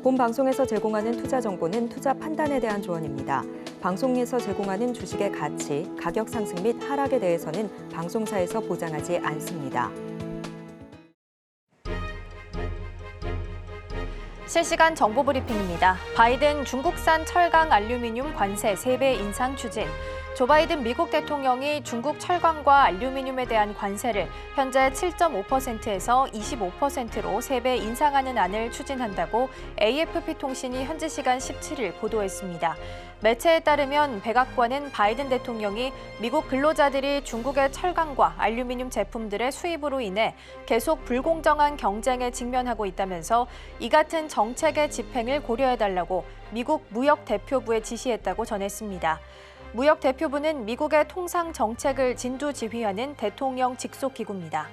본 방송에서 제공하는 투자 정보는 투자 판단에 대한 조언입니다. 방송에서 제공하는 주식의 가치, 가격 상승 및 하락에 대해서는 방송사에서 보장하지 않습니다. 실시간 정보 브리핑입니다. 바이든 중국산 철강 알루미늄 관세 3배 인상 추진. 조 바이든 미국 대통령이 중국 철강과 알루미늄에 대한 관세를 현재 7.5%에서 25%로 3배 인상하는 안을 추진한다고 AFP 통신이 현지 시간 17일 보도했습니다. 매체에 따르면 백악관은 바이든 대통령이 미국 근로자들이 중국의 철강과 알루미늄 제품들의 수입으로 인해 계속 불공정한 경쟁에 직면하고 있다면서 이 같은 정책의 집행을 고려해달라고 미국 무역대표부에 지시했다고 전했습니다. 무역대표부는 미국의 통상 정책을 진두지휘하는 대통령 직속 기구입니다.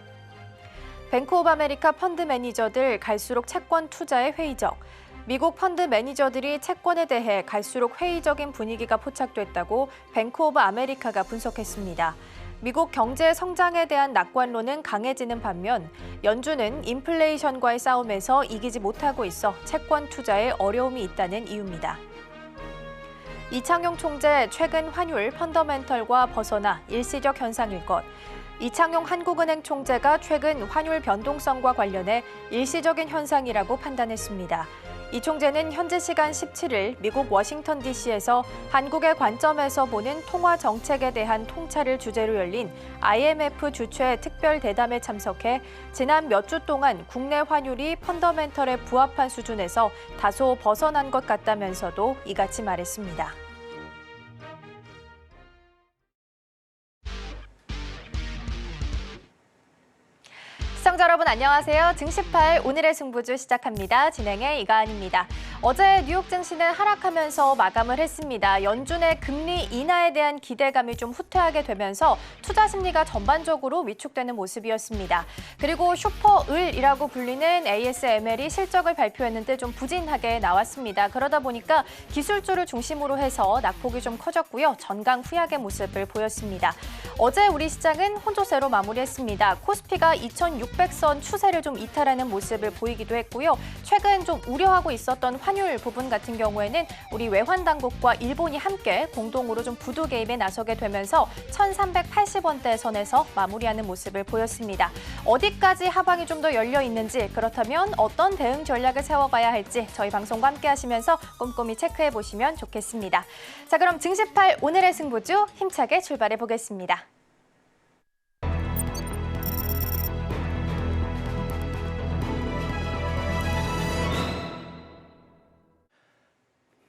뱅크 오브 아메리카 펀드 매니저들 갈수록 채권 투자에 회의적. 미국 펀드 매니저들이 채권에 대해 갈수록 회의적인 분위기가 포착됐다고 뱅크 오브 아메리카가 분석했습니다. 미국 경제 성장에 대한 낙관론은 강해지는 반면 연준은 인플레이션과의 싸움에서 이기지 못하고 있어 채권 투자에 어려움이 있다는 이유입니다. 이창용 총재 최근 환율 펀더멘털과 벗어나 일시적 현상일 것. 이창용 한국은행 총재가 최근 환율 변동성과 관련해 일시적인 현상이라고 판단했습니다. 이 총재는 현지 시간 17일 미국 워싱턴 DC에서 한국의 관점에서 보는 통화 정책에 대한 통찰을 주제로 열린 IMF 주최 특별 대담에 참석해 지난 몇 주 동안 국내 환율이 펀더멘털에 부합한 수준에서 다소 벗어난 것 같다면서도 이같이 말했습니다. 시청자 여러분 안녕하세요. 증시8 오늘의 승부주 시작합니다. 진행의 이가은입니다. 어제 뉴욕 증시는 하락하면서 마감을 했습니다. 연준의 금리 인하에 대한 기대감이 좀 후퇴하게 되면서 투자 심리가 전반적으로 위축되는 모습이었습니다. 그리고 슈퍼을이라고 불리는 ASML이 실적을 발표했는데 좀 부진하게 나왔습니다. 그러다 보니까 기술주를 중심으로 해서 낙폭이 좀 커졌고요. 전강 후약의 모습을 보였습니다. 어제 우리 시장은 혼조세로 마무리했습니다. 코스피가 2600선 추세를 좀 이탈하는 모습을 보이기도 했고요. 최근 좀 우려하고 있었던 환율 부분 같은 경우에는 우리 외환 당국과 일본이 함께 공동으로 좀 부도 개입에 나서게 되면서 1380원대 선에서 마무리하는 모습을 보였습니다. 어디까지 하방이 좀 더 열려 있는지, 그렇다면 어떤 대응 전략을 세워가야 할지 저희 방송과 함께 하시면서 꼼꼼히 체크해 보시면 좋겠습니다. 자, 그럼 증시8 오늘의 승부주 힘차게 출발해 보겠습니다.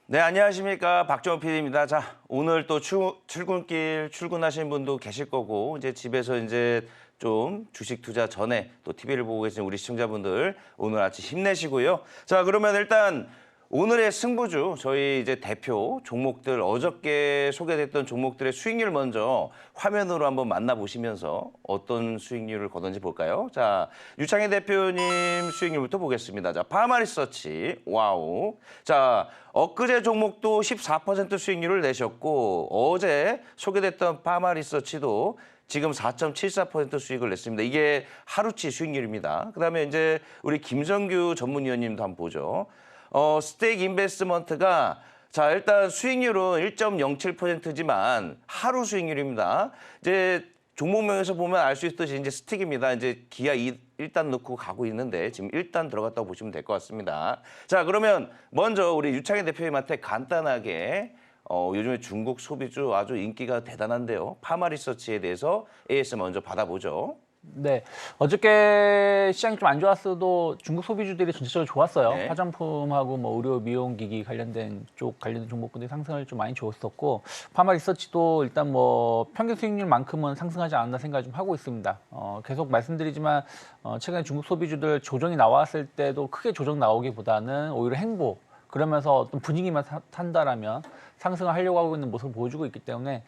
네, 안녕하십니까. 박정호 PD입니다. 자, 오늘 또 출근길 출근하시는 분도 계실 거고, 이제 집에서 이제 좀 주식 투자 전에 또 TV를 보고 계신 우리 시청자분들 오늘 아침 힘내시고요. 자, 그러면 일단 오늘의 승부주, 저희 이제 대표 종목들, 어저께 소개됐던 종목들의 수익률 먼저 화면으로 한번 만나보시면서 어떤 수익률을 거둔지 볼까요? 자, 유창희 대표님 수익률부터 보겠습니다. 자, 파마리서치, 와우. 자, 엊그제 종목도 14% 수익률을 내셨고, 어제 소개됐던 파마리서치도 지금 4.74% 수익을 냈습니다. 이게 하루치 수익률입니다. 그다음에 이제 우리 김성규 전문위원님도 한번 보죠. 스테이크 인베스트먼트가 자, 일단 수익률은 1.07%지만 하루 수익률입니다. 이제 종목명에서 보면 알 수 있듯이 이제 스틱입니다. 이제 기아 1단 넣고 가고 있는데 지금 1단 들어갔다고 보시면 될 것 같습니다. 자, 그러면 먼저 우리 유창희 대표님한테 간단하게 요즘에 중국 소비주 아주 인기가 대단한데요. 파마리서치에 대해서 AS 먼저 받아보죠. 네, 어저께 시장이 좀 안 좋았어도 중국 소비주들이 전체적으로 좋았어요. 네. 화장품하고 뭐 의료 미용기기 관련된 종목군들이 상승을 좀 많이 줬었고, 파마리서치도 일단 뭐 평균 수익률만큼은 상승하지 않았나 생각을 좀 하고 있습니다. 계속 말씀드리지만 최근에 중국 소비주들 조정이 나왔을 때도 크게 조정 나오기보다는 오히려 행보, 그러면서 어떤 분위기만 탄다라면 상승을 하려고 하고 있는 모습을 보여주고 있기 때문에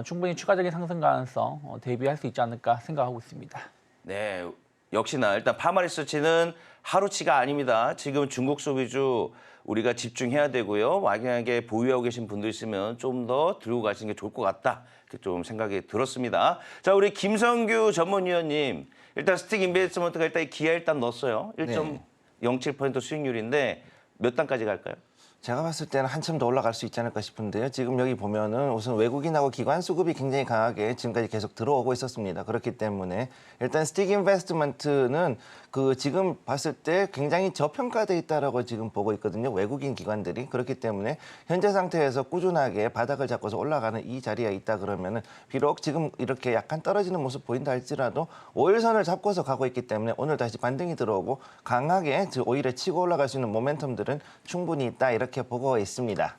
충분히 추가적인 상승 가능성 대비할 수 있지 않을까 생각하고 있습니다. 네, 역시나 일단 파마리서치는 하루치가 아닙니다. 지금 중국 소비주 우리가 집중해야 되고요. 만약에 보유하고 계신 분들 있으면 좀 더 들고 가시는 게 좋을 것 같다. 이렇게 좀 생각이 들었습니다. 자, 우리 김성규 전문위원님, 일단 스틱 인베스트먼트가 일단 기아 일단 넣었어요. 1.07% 수익률인데 몇 단까지 갈까요? 제가 봤을 때는 한참 더 올라갈 수 있지 않을까 싶은데요. 지금 여기 보면은 우선 외국인하고 기관 수급이 굉장히 강하게 지금까지 계속 들어오고 있었습니다. 그렇기 때문에 일단 스틱 인베스트먼트는 그 지금 봤을 때 굉장히 저평가돼 있다라고 지금 보고 있거든요. 외국인 기관들이. 그렇기 때문에 현재 상태에서 꾸준하게 바닥을 잡고서 올라가는 이 자리에 있다 그러면은 비록 지금 이렇게 약간 떨어지는 모습 보인다 할지라도 5일선을 잡고서 가고 있기 때문에 오늘 다시 반등이 들어오고 강하게 오히려 치고 올라갈 수 있는 모멘텀들은 충분히 있다 이렇게 보고 있습니다.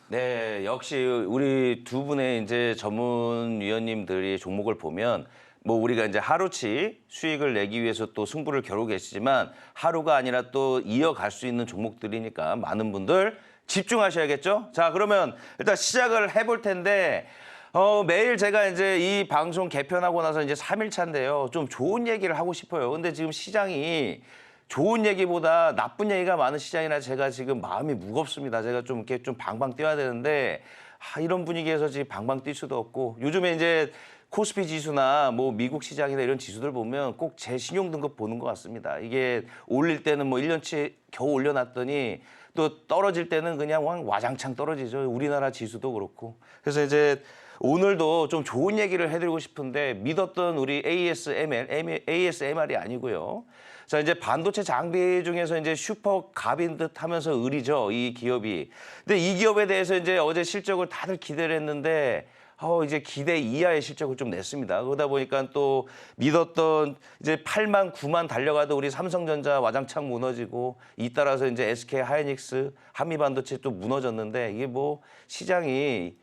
네, 역시 우리 두 분의 이제 전문위원님들이 종목을 보면 뭐 우리가 이제 하루치 수익을 내기 위해서 또 승부를 겨루고 계시지만 하루가 아니라 또 이어갈 수 있는 종목들이니까 많은 분들 집중하셔야겠죠? 자, 그러면 일단 시작을 해볼 텐데 매일 제가 이제 이 방송 개편하고 나서 이제 3일 차인데요. 좀 좋은 얘기를 하고 싶어요. 근데 지금 시장이 좋은 얘기보다 나쁜 얘기가 많은 시장이라 제가 지금 마음이 무겁습니다. 제가 좀 이렇게 좀 방방 뛰어야 되는데 이런 분위기에서 지금 방방 뛸 수도 없고 요즘에 이제 코스피 지수나 뭐 미국 시장이나 이런 지수들 보면 꼭 제 신용 등급 보는 것 같습니다. 이게 올릴 때는 뭐 1년치 겨우 올려놨더니 또 떨어질 때는 그냥 와장창 떨어지죠. 우리나라 지수도 그렇고. 그래서 이제 오늘도 좀 좋은 얘기를 해드리고 싶은데 믿었던 우리 ASMR이 아니고요. 자, 이제 반도체 장비 중에서 이제 슈퍼 갑인 듯 하면서 의리죠, 이 기업이. 근데 이 기업에 대해서 이제 어제 실적을 다들 기대를 했는데 이제 기대 이하의 실적을 좀 냈습니다. 그러다 보니까 또 믿었던 이제 8만, 9만 달려가도 우리 삼성전자 와장창 무너지고 잇따라서 이제 SK 하이닉스, 한미반도체 또 무너졌는데 이게 뭐 시장이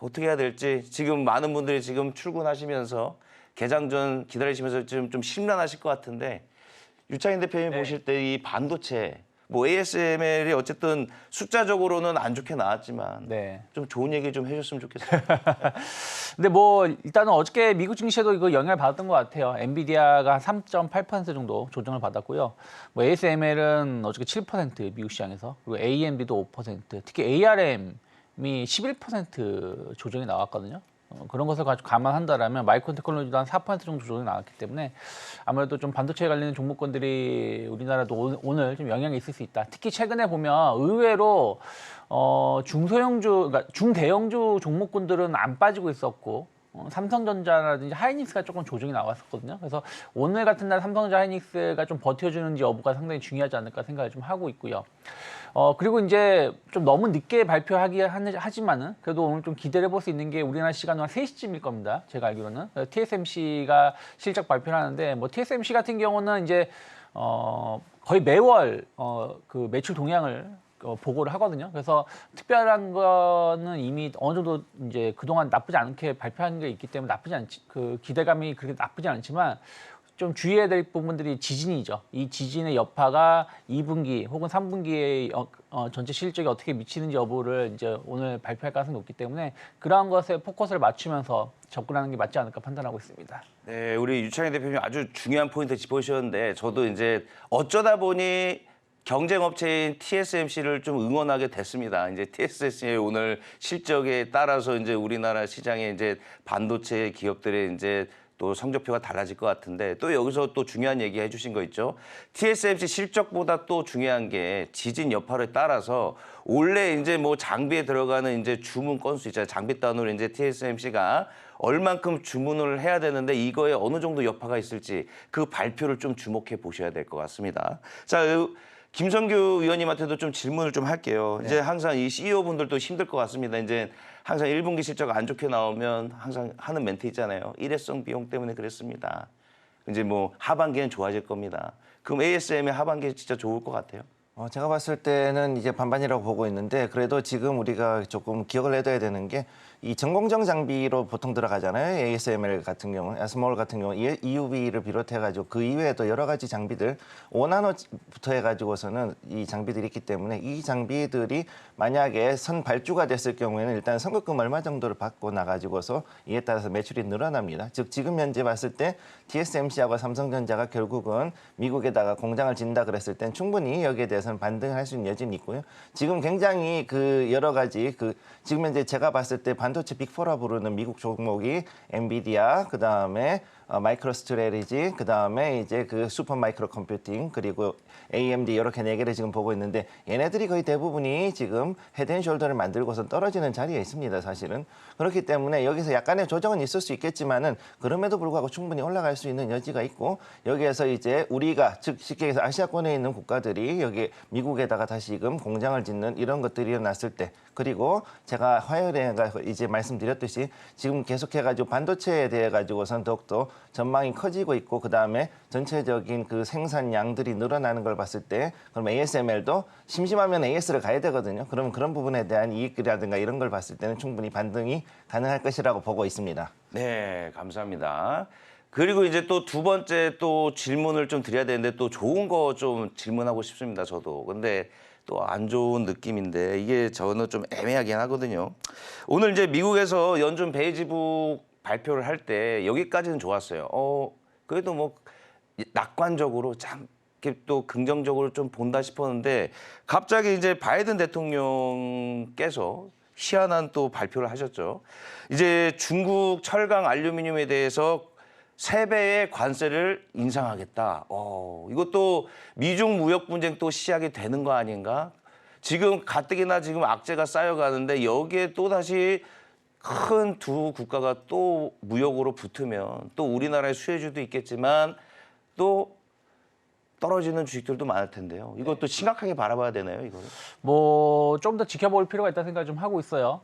어떻게 해야 될지 지금 많은 분들이 지금 출근하시면서 개장 전 기다리시면서 지금 좀 심란하실 것 같은데 유창인 대표님 보실 때 이 반도체 뭐 ASML이 어쨌든 숫자적으로는 안 좋게 나왔지만 좀 좋은 얘기 좀 해줬으면 좋겠어요. 근데 뭐 일단은 어저께 미국 증시에도 이거 영향을 받았던 것 같아요. 엔비디아가 3.8% 정도 조정을 받았고요. 뭐 ASML은 어저께 7% 미국 시장에서 그리고 AMD도 5%, 특히 ARM이 11% 조정이 나왔거든요. 그런 것을 가지고 감안한다라면 마이크론 테크놀로지도 한 4% 정도 조정이 나왔기 때문에 아무래도 좀 반도체에 관련된 종목군들이 우리나라도 오늘 좀 영향이 있을 수 있다. 특히 최근에 보면 의외로 그러니까 중대형주 종목군들은 안 빠지고 있었고 삼성전자라든지 하이닉스가 조금 조정이 나왔었거든요. 그래서 오늘 같은 날 삼성전자 하이닉스가 좀 버텨주는지 여부가 상당히 중요하지 않을까 생각을 좀 하고 있고요. 그리고 이제 좀 너무 늦게 하지만은 그래도 오늘 좀 기대를 해볼 수 있는 게 우리나라 시간으로 한 3시쯤일 겁니다. 제가 알기로는. TSMC가 실적 발표를 하는데 뭐 TSMC 같은 경우는 이제 거의 매월 그 매출 동향을 보고를 하거든요. 그래서 특별한 거는 이미 어느 정도 이제 그동안 나쁘지 않게 발표한 게 있기 때문에 그 기대감이 그렇게 나쁘지 않지만 좀 주의해야 될 부분들이 지진이죠. 이 지진의 여파가 2분기 혹은 3분기의 전체 실적에 어떻게 미치는지 여부를 이제 오늘 발표할 가능성이 높기 때문에 그러한 것에 포커스를 맞추면서 접근하는 게 맞지 않을까 판단하고 있습니다. 네, 우리 유창희 대표님 아주 중요한 포인트 짚어주셨는데 저도 이제 어쩌다 보니 경쟁업체인 TSMC를 좀 응원하게 됐습니다. 이제 TSMC의 오늘 실적에 따라서 이제 우리나라 시장에 이제 반도체 기업들의 이제 또 성적표가 달라질 것 같은데 또 여기서 또 중요한 얘기 해주신 거 있죠. TSMC 실적보다 또 중요한 게 지진 여파를 따라서 원래 이제 뭐 장비에 들어가는 이제 주문 건수 있잖아요. 장비 단으로 이제 TSMC가 얼만큼 주문을 해야 되는데 이거에 어느 정도 여파가 있을지 그 발표를 좀 주목해 보셔야 될 것 같습니다. 자, 김성규 의원님한테도 좀 질문을 좀 할게요. 이제 항상 이 CEO 분들도 힘들 것 같습니다. 이제 항상 1분기 실적 안 좋게 나오면 항상 하는 멘트 있잖아요. 일회성 비용 때문에 그랬습니다. 이제 뭐 하반기엔 좋아질 겁니다. 그럼 ASM의 하반기 진짜 좋을 것 같아요? 제가 봤을 때는 이제 반반이라고 보고 있는데 그래도 지금 우리가 조금 기억을 해둬야 되는 게 이 전공정 장비로 보통 들어가잖아요. ASML 같은 경우, 스몰 같은 경우 EUV를 비롯해가지고 그 이외에도 여러 가지 장비들 5나노부터 해가지고서는 이 장비들이 있기 때문에 이 장비들이 만약에 선 발주가 됐을 경우에는 일단 선급금 얼마 정도를 받고 나가지고서 이에 따라서 매출이 늘어납니다. 즉 지금 현재 봤을 때 TSMC하고 삼성전자가 결국은 미국에다가 공장을 짓는다 그랬을 땐 충분히 여기에 대해서는 반등할 수 있는 여지는 있고요. 지금 굉장히 그 여러 가지 지금 현재 제가 봤을 때 반도체 빅4라 부르는 미국 종목이 엔비디아, 그다음에 마이크로 스트래티지, 그 다음에 이제 그 슈퍼 마이크로 컴퓨팅, 그리고 AMD 이렇게 4개를 지금 보고 있는데 얘네들이 거의 대부분이 지금 헤드앤숄더를 만들고선 떨어지는 자리에 있습니다, 사실은. 그렇기 때문에 여기서 약간의 조정은 있을 수 있겠지만은 그럼에도 불구하고 충분히 올라갈 수 있는 여지가 있고 여기에서 이제 우리가 즉 쉽게 해서 아시아권에 있는 국가들이 여기 미국에다가 다시금 공장을 짓는 이런 것들이 일어났을 때 그리고 제가 화요일에 이제 말씀드렸듯이 지금 계속해가지고 반도체에 대해 가지고선 더욱더 전망이 커지고 있고 그 다음에 전체적인 그 생산량들이 늘어나는 걸 봤을 때 그럼 ASML도 심심하면 AS를 가야 되거든요. 그러면 그런 부분에 대한 이익이라든가 이런 걸 봤을 때는 충분히 반등이 가능할 것이라고 보고 있습니다. 네, 감사합니다. 그리고 이제 또 두 번째 또 질문을 좀 드려야 되는데 또 좋은 거 좀 질문하고 싶습니다, 저도. 근데 또 안 좋은 느낌인데 이게 저는 좀 애매하긴 하거든요. 오늘 이제 미국에서 연준 베이지북 발표를 할 때 여기까지는 좋았어요. 그래도 뭐 낙관적으로 참 이렇게 또 긍정적으로 좀 본다 싶었는데 갑자기 이제 바이든 대통령께서 희한한 또 발표를 하셨죠. 이제 중국 철강 알루미늄에 대해서 3배의 관세를 인상하겠다. 이것도 미중 무역 분쟁 또 시작이 되는 거 아닌가? 지금 가뜩이나 지금 악재가 쌓여가는데 여기에 또 다시 큰 두 국가가 또 무역으로 붙으면 또 우리나라의 수혜주도 있겠지만 또 떨어지는 주식들도 많을 텐데요. 이것도 심각하게 바라봐야 되나요, 이거? 뭐 좀 더 지켜볼 필요가 있다 생각 좀 하고 있어요.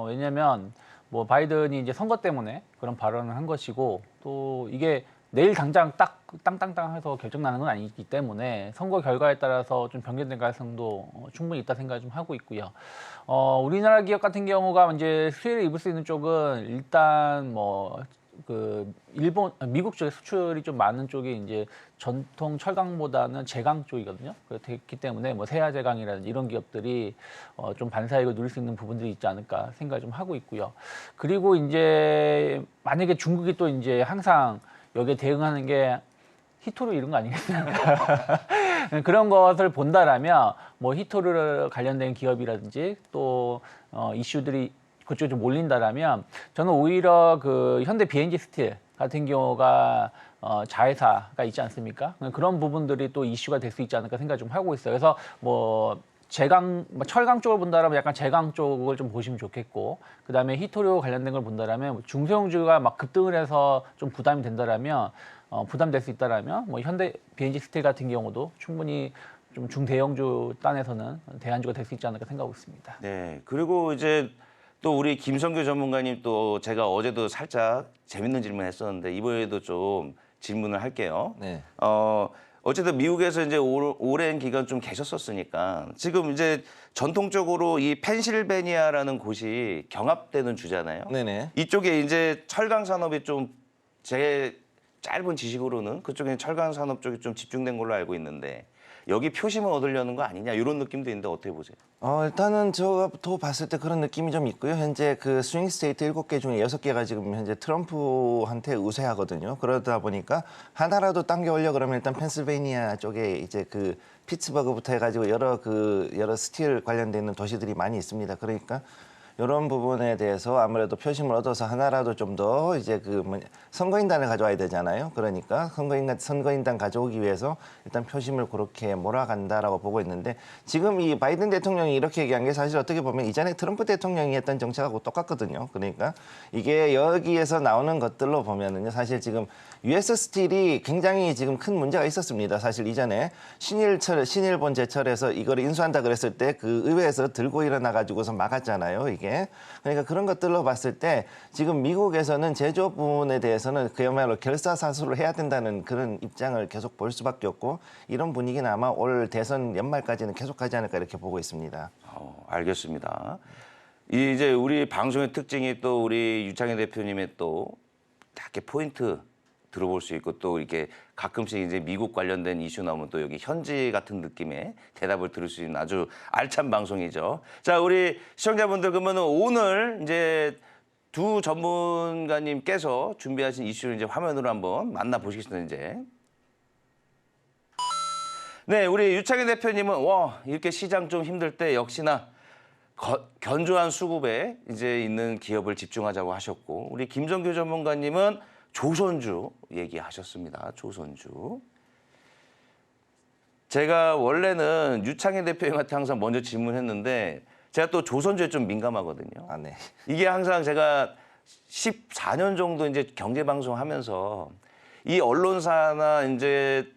왜냐하면 뭐 바이든이 이제 선거 때문에 그런 발언을 한 것이고 또 이게 내일 당장 딱 땅땅땅 해서 결정나는 건 아니기 때문에 선거 결과에 따라서 좀 변경될 가능성도 충분히 있다 생각 좀 하고 있고요. 우리나라 기업 같은 경우가 이제 수혜를 입을 수 있는 쪽은 일단 뭐 그 미국 쪽에 수출이 좀 많은 쪽이 이제 전통 철강보다는 제강 쪽이거든요. 그렇기 때문에 뭐 세아제강이라든지 이런 기업들이 좀 반사이익을 누릴 수 있는 부분들이 있지 않을까 생각을 좀 하고 있고요. 그리고 이제 만약에 중국이 또 이제 항상 여기에 대응하는 게 히토류 이런 거 아니겠습니까? 그런 것을 본다라면 뭐 히토류 관련된 기업이라든지 또 이슈들이 그쪽에 좀 몰린다라면 저는 오히려 그 현대 비엔지 스틸 같은 경우가 자회사가 있지 않습니까? 그런 부분들이 또 이슈가 될 수 있지 않을까 생각 좀 하고 있어요. 그래서 뭐 철강 쪽을 본다라면 약간 제강 쪽을 좀 보시면 좋겠고, 그 다음에 히토류 관련된 걸 본다라면 중소형주가 막 급등을 해서 좀 부담이 된다라면 부담될 수 있다라면 뭐 현대 비엔지 스틸 같은 경우도 충분히 좀 중대형주 단에서는 대안주가 될 수 있지 않을까 생각하고 있습니다. 네, 그리고 이제 또 우리 김성규 전문가님 또 제가 어제도 살짝 재밌는 질문 했었는데 이번에도 좀 질문을 할게요. 네. 어쨌든 미국에서 이제 오랜 기간 좀 계셨었으니까 지금 이제 전통적으로 이 펜실베니아라는 곳이 경합되는 주잖아요. 네네. 이쪽에 이제 철강 산업이 좀 제 짧은 지식으로는 그쪽에 철강 산업 쪽이 좀 집중된 걸로 알고 있는데 여기 표심을 얻으려는 거 아니냐 이런 느낌도 있는데 어떻게 보세요? 일단은 저도 봤을 때 그런 느낌이 좀 있고요. 현재 그 스윙 스테이트 7개 중에 6개가 지금 현재 트럼프한테 우세하거든요. 그러다 보니까 하나라도 당겨 올려 그러면 일단 펜실베니아 쪽에 이제 그 피츠버그부터 해가지고 여러 스틸 관련돼 있는 도시들이 많이 있습니다. 그러니까 이런 부분에 대해서 아무래도 표심을 얻어서 하나라도 좀 더 이제 선거인단을 가져와야 되잖아요. 그러니까 선거인단 가져오기 위해서 일단 표심을 그렇게 몰아간다라고 보고 있는데 지금 이 바이든 대통령이 이렇게 얘기한 게 사실 어떻게 보면 이전에 트럼프 대통령이 했던 정책하고 똑같거든요. 그러니까 이게 여기에서 나오는 것들로 보면은요. 사실 지금 US 스틸이 굉장히 지금 큰 문제가 있었습니다. 사실 이전에 신일본 제철에서 이걸 인수한다 그랬을 때 그 의회에서 들고 일어나 가지고서 막았잖아요. 이게. 그러니까 그런 것들로 봤을 때 지금 미국에서는 제조업 부분에 대해서는 그야말로 결사사수를 해야 된다는 그런 입장을 계속 볼 수밖에 없고 이런 분위기는 아마 올 대선 연말까지는 계속하지 않을까 이렇게 보고 있습니다. 알겠습니다. 이제 우리 방송의 특징이 또 우리 유창현 대표님의 또 이렇게 포인트 들어볼 수 있고 또 이렇게 가끔씩 이제 미국 관련된 이슈 나오면 또 여기 현지 같은 느낌의 대답을 들을 수 있는 아주 알찬 방송이죠. 자, 우리 시청자분들 그러면 오늘 이제 두 전문가님께서 준비하신 이슈를 이제 화면으로 한번 만나보시겠습니다, 이제. 네, 우리 유창현 대표님은 이렇게 시장 좀 힘들 때 역시나 견조한 수급에 이제 있는 기업을 집중하자고 하셨고, 우리 김성규 전문가님은 조선주 얘기하셨습니다. 조선주. 제가 원래는 유창희 대표님한테 항상 먼저 질문했는데 제가 또 조선주에 좀 민감하거든요. 아, 네. 이게 항상 제가 14년 정도 이제 경제 방송 하면서 이 언론사나 이제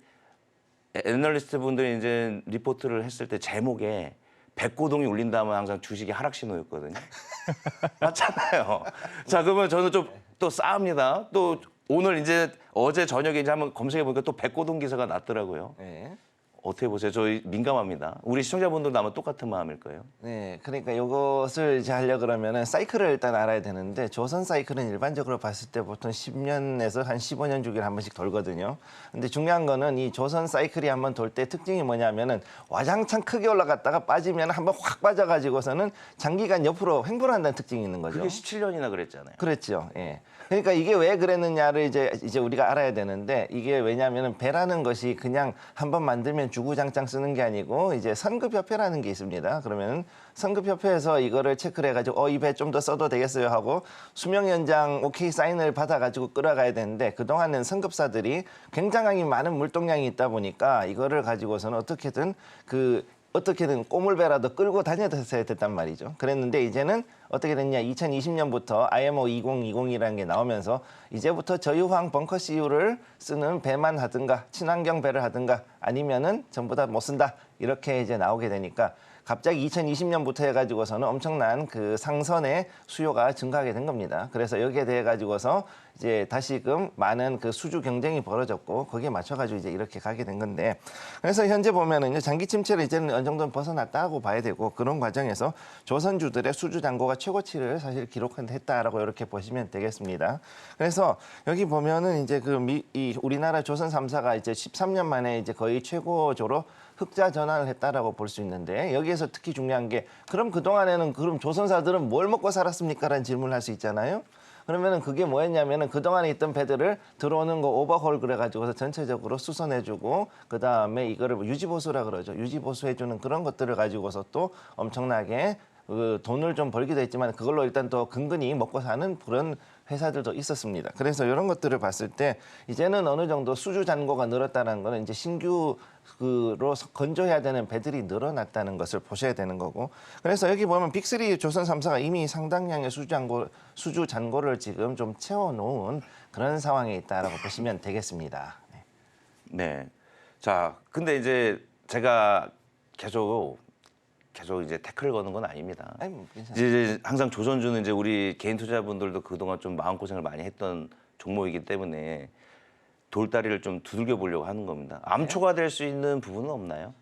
애널리스트 분들이 이제 리포트를 했을 때 제목에 백고동이 울린다면 항상 주식이 하락 신호였거든요. 맞잖아요. 자, 그러면 저는 좀 또 싸웁니다. 또 오늘 이제 어제 저녁에 이제 한번 검색해 보니까 또 백고동 기사가 났더라고요. 네. 어떻게 보세요? 저희 민감합니다. 우리 시청자분들도 아마 똑같은 마음일 거예요. 네, 그러니까 이것을 이제 하려 그러면은 사이클을 일단 알아야 되는데 조선 사이클은 일반적으로 봤을 때 보통 10년에서 한 15년 주기를 한 번씩 돌거든요. 근데 중요한 거는 이 조선 사이클이 한번 돌 때 특징이 뭐냐면은 와장창 크게 올라갔다가 빠지면 한번 확 빠져가지고서는 장기간 옆으로 횡보한다는 특징이 있는 거죠. 그게 17년이나 그랬잖아요. 그랬죠. 예. 그러니까 이게 왜 그랬느냐를 이제 우리가 알아야 되는데 이게 왜냐하면 배라는 것이 그냥 한번 만들면 주구장창 쓰는 게 아니고 이제 선급협회라는 게 있습니다. 그러면 선급협회에서 이거를 체크를 해가지고 이 배 좀 더 써도 되겠어요 하고 수명 연장 오케이 사인을 받아가지고 끌어가야 되는데 그동안은 선급사들이 굉장히 많은 물동량이 있다 보니까 이거를 가지고서는 어떻게든 꼬물배라도 끌고 다녔어야 됐단 말이죠. 그랬는데 이제는 어떻게 됐냐. 2020년부터 IMO 2020이라는 게 나오면서 이제부터 저유황 벙커 CU를 쓰는 배만 하든가 친환경 배를 하든가 아니면은 전부 다 못 쓴다. 이렇게 이제 나오게 되니까 갑자기 2020년부터 해가지고서는 엄청난 그 상선의 수요가 증가하게 된 겁니다. 그래서 여기에 대해 가지고서 이제 다시금 많은 그 수주 경쟁이 벌어졌고 거기에 맞춰가지고 이제 이렇게 가게 된 건데 그래서 현재 보면은요 장기 침체를 이제는 어느 정도는 벗어났다고 봐야 되고 그런 과정에서 조선주들의 수주 잔고가 최고치를 사실 기록했다라고 이렇게 보시면 되겠습니다. 그래서 여기 보면은 이제 이 우리나라 조선 3사가 이제 13년 만에 이제 거의 최고조로 흑자 전환을 했다라고 볼 수 있는데 여기에서 특히 중요한 게 그럼 그동안에는 그럼 조선사들은 뭘 먹고 살았습니까라는 질문을 할 수 있잖아요. 그러면은 그게 뭐였냐면은 그동안에 있던 배들을 들어오는 거 오버홀 그래가지고서 전체적으로 수선해주고 그 다음에 이거를 유지보수라 그러죠. 유지보수해주는 그런 것들을 가지고서 또 엄청나게 돈을 좀 벌기도 했지만 그걸로 일단 또 근근히 먹고 사는 그런 회사들도 있었습니다. 그래서 이런 것들을 봤을 때 이제는 어느 정도 수주 잔고가 늘었다는 거는 이제 신규로 건조해야 되는 배들이 늘어났다는 것을 보셔야 되는 거고. 그래서 여기 보면 빅3 조선 3사가 이미 상당량의 수주 잔고를 지금 좀 채워놓은 그런 상황에 있다라고 보시면 되겠습니다. 네. 네. 자, 근데 이제 제가 계속 이제 태클 거는 건 아닙니다. 아니, 뭐 괜찮아요. 이제 항상 조선주는 이제 우리 개인 투자분들도 그동안 좀 마음고생을 많이 했던 종목이기 때문에 돌다리를 좀 두들겨 보려고 하는 겁니다. 암초가 될 수 있는 부분은 없나요?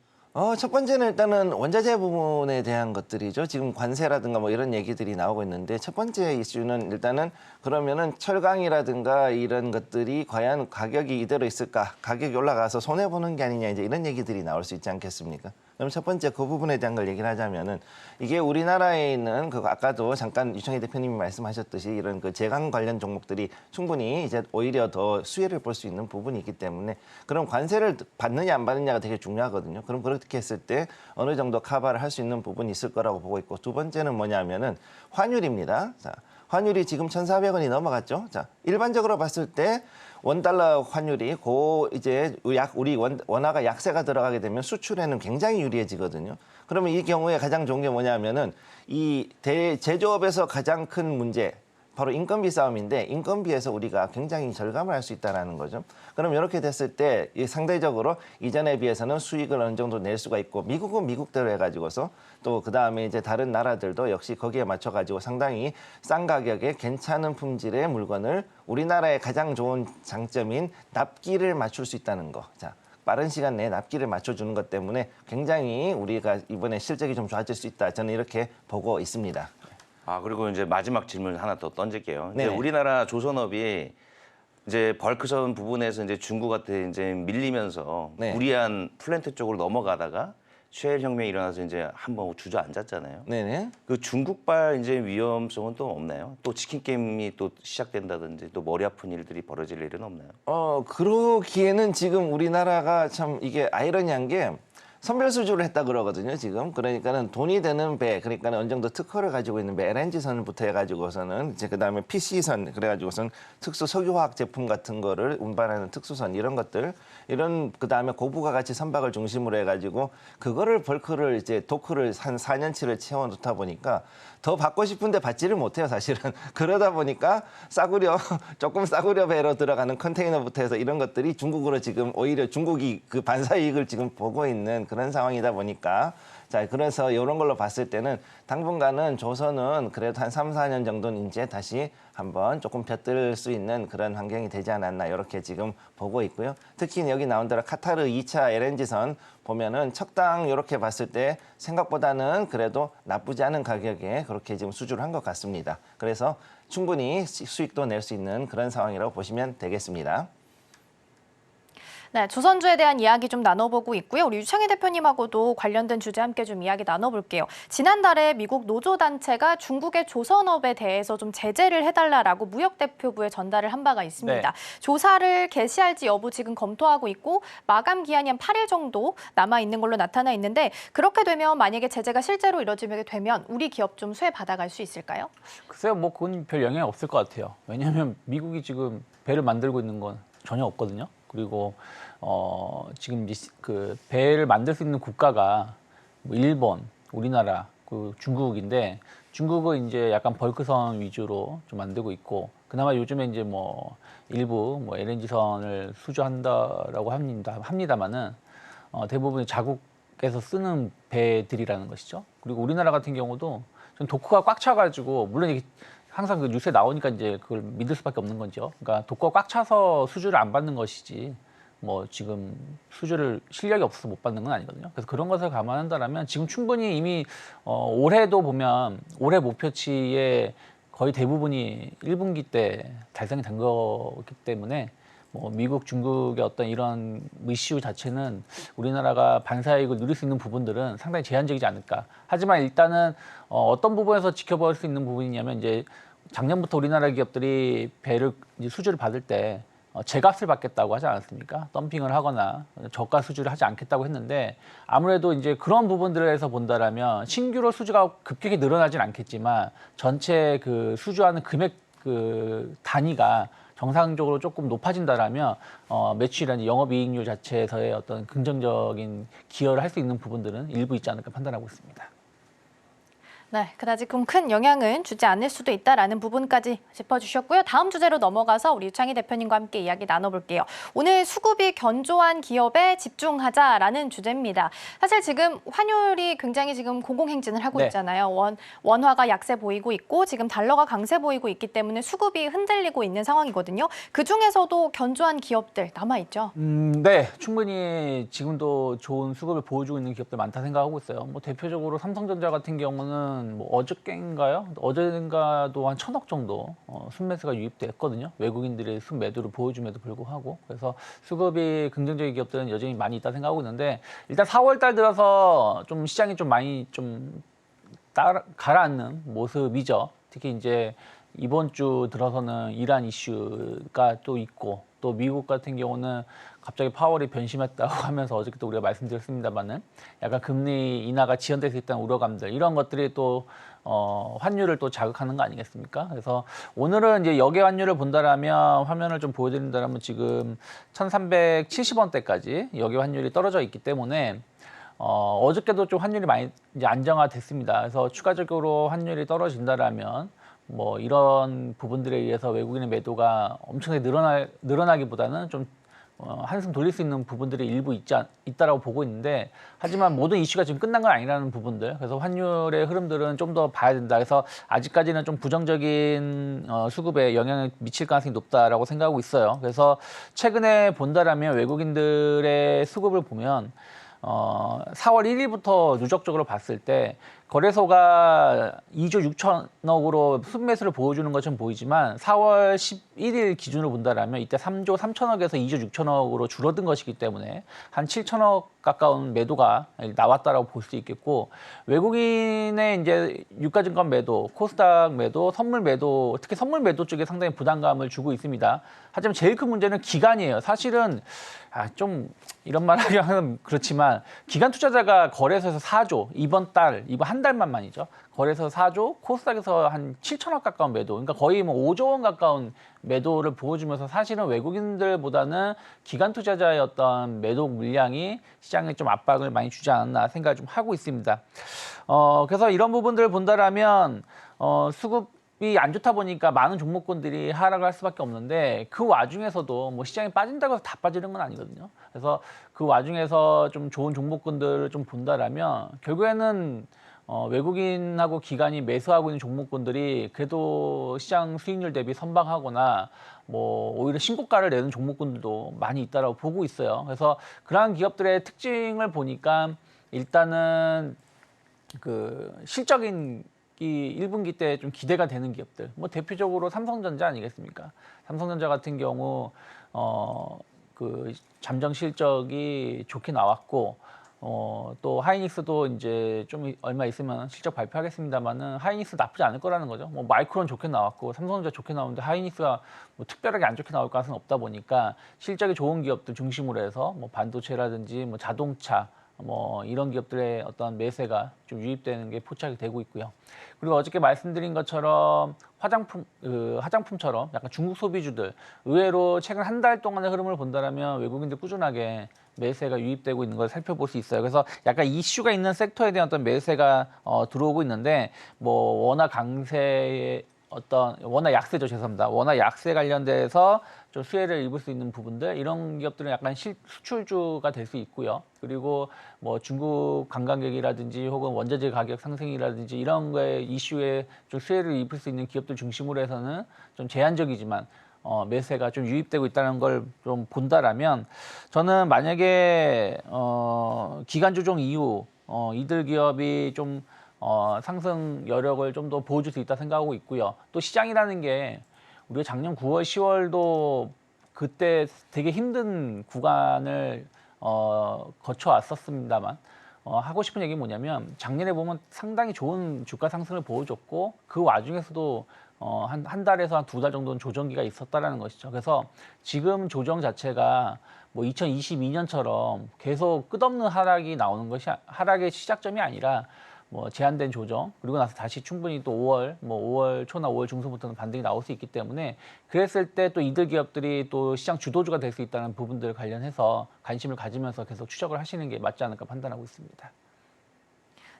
첫 번째는 일단은 원자재 부분에 대한 것들이죠. 지금 관세라든가 뭐 이런 얘기들이 나오고 있는데 첫 번째 이슈는 일단은 그러면은 철강이라든가 이런 것들이 과연 가격이 이대로 있을까? 가격이 올라가서 손해 보는 게 아니냐 이제 이런 얘기들이 나올 수 있지 않겠습니까? 그럼 첫 번째 그 부분에 대한 걸 얘기를 하자면은 이게 우리나라에 있는 그 아까도 잠깐 유창희 대표님이 말씀하셨듯이 이런 그 제강 관련 종목들이 충분히 이제 오히려 더 수혜를 볼 수 있는 부분이 있기 때문에 그럼 관세를 받느냐 안 받느냐가 되게 중요하거든요. 그럼 그렇게 했을 때 어느 정도 커버를 할 수 있는 부분이 있을 거라고 보고 있고 두 번째는 뭐냐면은 환율입니다. 자, 환율이 지금 1,400원이 넘어갔죠. 자, 일반적으로 봤을 때 원달러 환율이 이제 우리 원화가 약세가 들어가게 되면 수출에는 굉장히 유리해지거든요. 그러면 이 경우에 가장 좋은 게 뭐냐면은 이 제조업에서 가장 큰 문제 바로 인건비 싸움인데 인건비에서 우리가 굉장히 절감을 할 수 있다는 거죠. 그럼 이렇게 됐을 때 상대적으로 이전에 비해서는 수익을 어느 정도 낼 수가 있고 미국은 미국대로 해가지고서 또 그다음에 이제 다른 나라들도 역시 거기에 맞춰가지고 상당히 싼 가격에 괜찮은 품질의 물건을 우리나라의 가장 좋은 장점인 납기를 맞출 수 있다는 거. 자, 빠른 시간 내에 납기를 맞춰주는 것 때문에 굉장히 우리가 이번에 실적이 좀 좋아질 수 있다. 저는 이렇게 보고 있습니다. 그리고 이제 마지막 질문 하나 더 던질게요. 이제 네네. 우리나라 조선업이 이제 벌크선 부분에서 이제 중국한테 이제 밀리면서 네. 무리한 플랜트 쪽으로 넘어가다가 셰일 혁명이 일어나서 이제 한번 주저앉았잖아요. 네네. 그 중국발 이제 위험성은 또 없나요? 또 치킨 게임이 또 시작된다든지 또 머리 아픈 일들이 벌어질 일은 없나요? 그러기에는 지금 우리나라가 참 이게 아이러니한 게 선별 수주를 했다 그러거든요, 지금. 그러니까는 돈이 되는 배, 그러니까는 어느 정도 특허를 가지고 있는 배, LNG선부터 해가지고서는 이제 그다음에 PC선, 그래가지고선 특수 석유화학 제품 같은 거를 운반하는 특수선 이런 것들, 이런 그다음에 고부가 가치 선박을 중심으로 해가지고 그거를 벌크를 이제 도크를 한 4년치를 채워놓다 보니까 더 받고 싶은데 받지를 못해요, 사실은. 그러다 보니까 조금 싸구려 배로 들어가는 컨테이너부터 해서 이런 것들이 중국으로 지금 오히려 중국이 그 반사 이익을 지금 보고 있는 그런 상황이다 보니까 자, 그래서 이런 걸로 봤을 때는 당분간은 조선은 그래도 한 3, 4년 정도는 이제 다시 한번 조금 벼뜰 수 있는 그런 환경이 되지 않았나 이렇게 지금 보고 있고요. 특히 여기 나온 대로 카타르 2차 LNG선 보면은 척당 이렇게 봤을 때 생각보다는 그래도 나쁘지 않은 가격에 그렇게 지금 수주를 한 것 같습니다. 그래서 충분히 수익도 낼 수 있는 그런 상황이라고 보시면 되겠습니다. 네, 조선주에 대한 이야기 좀 나눠보고 있고요. 우리 유창희 대표님하고도 관련된 주제 함께 좀 이야기 나눠볼게요. 지난달에 미국 노조단체가 중국의 조선업에 대해서 좀 제재를 해달라라고 무역대표부에 전달을 한 바가 있습니다. 네. 조사를 개시할지 여부 지금 검토하고 있고 마감 기한이 한 8일 정도 남아있는 걸로 나타나 있는데 그렇게 되면 만약에 제재가 실제로 이뤄지게 되면 우리 기업 좀 수혜 받아갈 수 있을까요? 글쎄요, 뭐 그건 별 영향이 없을 것 같아요. 왜냐하면 미국이 지금 배를 만들고 있는 건 전혀 없거든요. 그리고 지금 이제 그 배를 만들 수 있는 국가가 뭐 일본, 우리나라, 그 중국인데 중국은 이제 약간 벌크선 위주로 좀 만들고 있고 그나마 요즘에 이제 뭐 일부 뭐 LNG선을 수주한다라고 합니다만은 대부분 자국에서 쓰는 배들이라는 것이죠. 그리고 우리나라 같은 경우도 좀 도크가 꽉 차가지고 물론 이게 항상 그 뉴스에 나오니까 이제 그걸 믿을 수밖에 없는 거죠. 그러니까 도크가 꽉 차서 수주를 안 받는 것이지 뭐 지금 수주를 실력이 없어서 못 받는 건 아니거든요. 그래서 그런 것을 감안한다면 지금 충분히 이미 올해도 보면 올해 목표치의 거의 대부분이 1분기 때 달성이 된 거기 때문에 뭐 미국, 중국의 어떤 이런 이슈 자체는 우리나라가 반사이익을 누릴 수 있는 부분들은 상당히 제한적이지 않을까. 하지만 일단은 어떤 부분에서 지켜볼 수 있는 부분이냐면 이제 작년부터 우리나라 기업들이 배를 이제 수주를 받을 때 제값을 받겠다고 하지 않았습니까? 덤핑을 하거나 저가 수주를 하지 않겠다고 했는데 아무래도 이제 그런 부분들에서 본다라면 신규로 수주가 급격히 늘어나진 않겠지만 전체 그 수주하는 금액 그 단위가 정상적으로 조금 높아진다라면 매출이나 영업이익률 자체에서의 어떤 긍정적인 기여를 할 수 있는 부분들은 일부 있지 않을까 판단하고 있습니다. 네, 그다지 큰 영향은 주지 않을 수도 있다라는 부분까지 짚어주셨고요. 다음 주제로 넘어가서 우리 유창희 대표님과 함께 이야기 나눠볼게요. 오늘 수급이 견조한 기업에 집중하자라는 주제입니다. 사실 지금 환율이 굉장히 지금 공공행진을 하고 네. 있잖아요. 원화가 약세 보이고 있고 지금 달러가 강세 보이고 있기 때문에 수급이 흔들리고 있는 상황이거든요. 그중에서도 견조한 기업들 남아있죠. 네, 충분히 지금도 좋은 수급을 보여주고 있는 기업들 많다 생각하고 있어요. 뭐 대표적으로 삼성전자 같은 경우는 뭐 어저께인가요? 어제인가도 한 1,000억 정도 순매수가 유입됐거든요. 외국인들의 순매도를 보여줌에도 불구하고. 그래서 수급이 긍정적인 기업들은 여전히 많이 있다 생각하고 있는데 일단 4월 달 들어서 좀 시장이 좀 많이 좀 가라앉는 모습이죠. 특히 이제 이번 주 들어서는 이란 이슈가 또 있고 또 미국 같은 경우는 갑자기 파월이 변심했다고 하면서 어저께도 우리가 말씀드렸습니다만은 약간 금리 인하가 지연될 수 있다는 우려감들 이런 것들이 또 환율을 또 자극하는 거 아니겠습니까? 그래서 오늘은 이제 역외 환율을 본다라면 화면을 좀 보여드린다면 지금 1,370원대까지 역외 환율이 떨어져 있기 때문에 어저께도 좀 환율이 많이 이제 안정화됐습니다. 그래서 추가적으로 환율이 떨어진다라면 뭐 이런 부분들에 의해서 외국인의 매도가 엄청나게 늘어나기보다는 좀 한숨 돌릴 수 있는 부분들이 일부 있다라고 보고 있는데 하지만 모든 이슈가 지금 끝난 건 아니라는 부분들 그래서 환율의 흐름들은 좀 더 봐야 된다. 그래서 아직까지는 좀 부정적인 수급에 영향을 미칠 가능성이 높다라고 생각하고 있어요. 그래서 최근에 본다라면 외국인들의 수급을 보면 4월 1일부터 누적적으로 봤을 때 거래소가 2조 6천억으로 순매수를 보여주는 것처럼 보이지만 4월 11일 기준으로 본다라면 이때 3조 3천억에서 2조 6천억으로 줄어든 것이기 때문에 한 7천억 가까운 매도가 나왔다라고 볼 수 있겠고 외국인의 이제 유가증권 매도, 코스닥 매도, 선물 매도, 특히 선물 매도 쪽에 상당히 부담감을 주고 있습니다. 하지만 제일 큰 문제는 기간이에요. 사실은 좀 이런 말 하면 그렇지만 있지만 기관 투자자가 거래소에서 4조 이번 한 달만 만이죠. 거래소 4조, 코스닥에서 한 7천억 가까운 매도, 그러니까 거의 뭐 5조 원 가까운 매도를 보여주면서 사실은 외국인들보다는 기관 투자자의 어떤 매도 물량이 시장에 좀 압박을 많이 주지 않았나 생각을 좀 하고 있습니다. 그래서 이런 부분들을 본다라면 수급이 안 좋다 보니까 많은 종목군들이 하락을 할 수밖에 없는데 그 와중에서도 뭐 시장이 빠진다고 해서 다 빠지는 건 아니거든요. 그래서 그 와중에서 좀 좋은 종목군들을 좀 본다라면 결국에는 외국인하고 기관이 매수하고 있는 종목군들이 그래도 시장 수익률 대비 선방하거나 뭐 오히려 신고가를 내는 종목군들도 많이 있다라고 보고 있어요. 그래서 그러한 기업들의 특징을 보니까 일단은 그 실적인 이 1분기 때 좀 기대가 되는 기업들, 뭐 대표적으로 삼성전자 아니겠습니까? 삼성전자 같은 경우 그 잠정 실적이 좋게 나왔고 또 하이닉스도 이제 좀 얼마 있으면 실적 발표하겠습니다만은 하이닉스 나쁘지 않을 거라는 거죠. 뭐 마이크론 좋게 나왔고 삼성전자 좋게 나오는데 하이닉스가 뭐 특별하게 안 좋게 나올 가능성은 없다 보니까 실적이 좋은 기업들 중심으로 해서 뭐 반도체라든지 뭐 자동차 뭐 이런 기업들의 어떤 매세가 좀 유입되는 게 포착이 되고 있고요. 그리고 어저께 말씀드린 것처럼 화장품처럼 약간 중국 소비주들 의외로 최근 한 달 동안의 흐름을 본다면 외국인들 꾸준하게 매세가 유입되고 있는 걸 살펴볼 수 있어요. 그래서 약간 이슈가 있는 섹터에 대한 어떤 매세가 들어오고 있는데 뭐 원화 강세의 원화 약세죠, 죄송합니다. 원화 약세 관련돼서 좀 수혜를 입을 수 있는 부분들, 이런 기업들은 약간 수출주가 될 수 있고요. 그리고 뭐 중국 관광객이라든지 혹은 원자재 가격 상승이라든지 이런 거에 이슈에 좀 수혜를 입을 수 있는 기업들 중심으로 해서는 좀 제한적이지만 매세가 좀 유입되고 있다는 걸 좀 본다라면 저는 만약에 기간 조정 이후 이들 기업이 좀 상승 여력을 좀 더 보여줄 수 있다 생각하고 있고요. 또 시장이라는 게 우리가 작년 9월, 10월도 그때 되게 힘든 구간을 거쳐왔었습니다만 하고 싶은 얘기는 뭐냐면 작년에 보면 상당히 좋은 주가 상승을 보여줬고 그 와중에서도 한 달에서 한 2달 정도는 조정기가 있었다라는 것이죠. 그래서 지금 조정 자체가 뭐 2022년처럼 계속 끝없는 하락이 나오는 것이 하락의 시작점이 아니라 뭐 제한된 조정 그리고 나서 다시 충분히 또 5월 초나 5월 중순부터는 반등이 나올 수 있기 때문에 그랬을 때 또 이들 기업들이 또 시장 주도주가 될 수 있다는 부분들 관련해서 관심을 가지면서 계속 추적을 하시는 게 맞지 않을까 판단하고 있습니다.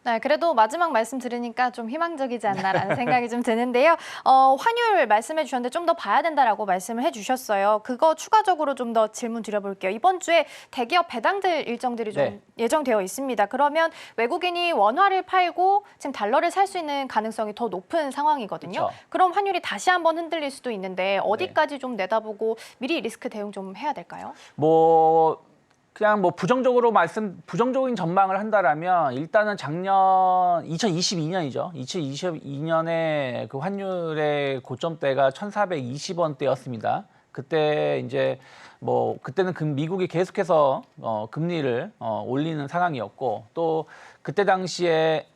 네, 그래도 마지막 말씀 들으니까 좀 희망적이지 않나라는 생각이 좀 드는데요. 환율 말씀해 주셨는데 좀 더 봐야 된다라고 말씀을 해주셨어요. 그거 추가적으로 좀 더 질문 드려볼게요. 이번 주에 대기업 배당들 일정들이 좀 예정되어 있습니다. 그러면 외국인이 원화를 팔고 지금 달러를 살 수 있는 가능성이 더 높은 상황이거든요. 그렇죠. 그럼 환율이 다시 한번 흔들릴 수도 있는데 어디까지 좀 내다보고 미리 리스크 대응 좀 해야 될까요? 그냥 뭐 부정적인 전망을 한다라면 일단은 작년 2022년이죠. 2022년에 그 환율의 고점대가 1,420원대였습니다. 그때 이제 뭐 그때는 미국이 계속해서 금리를 올리는 상황이었고 또 그때 당시에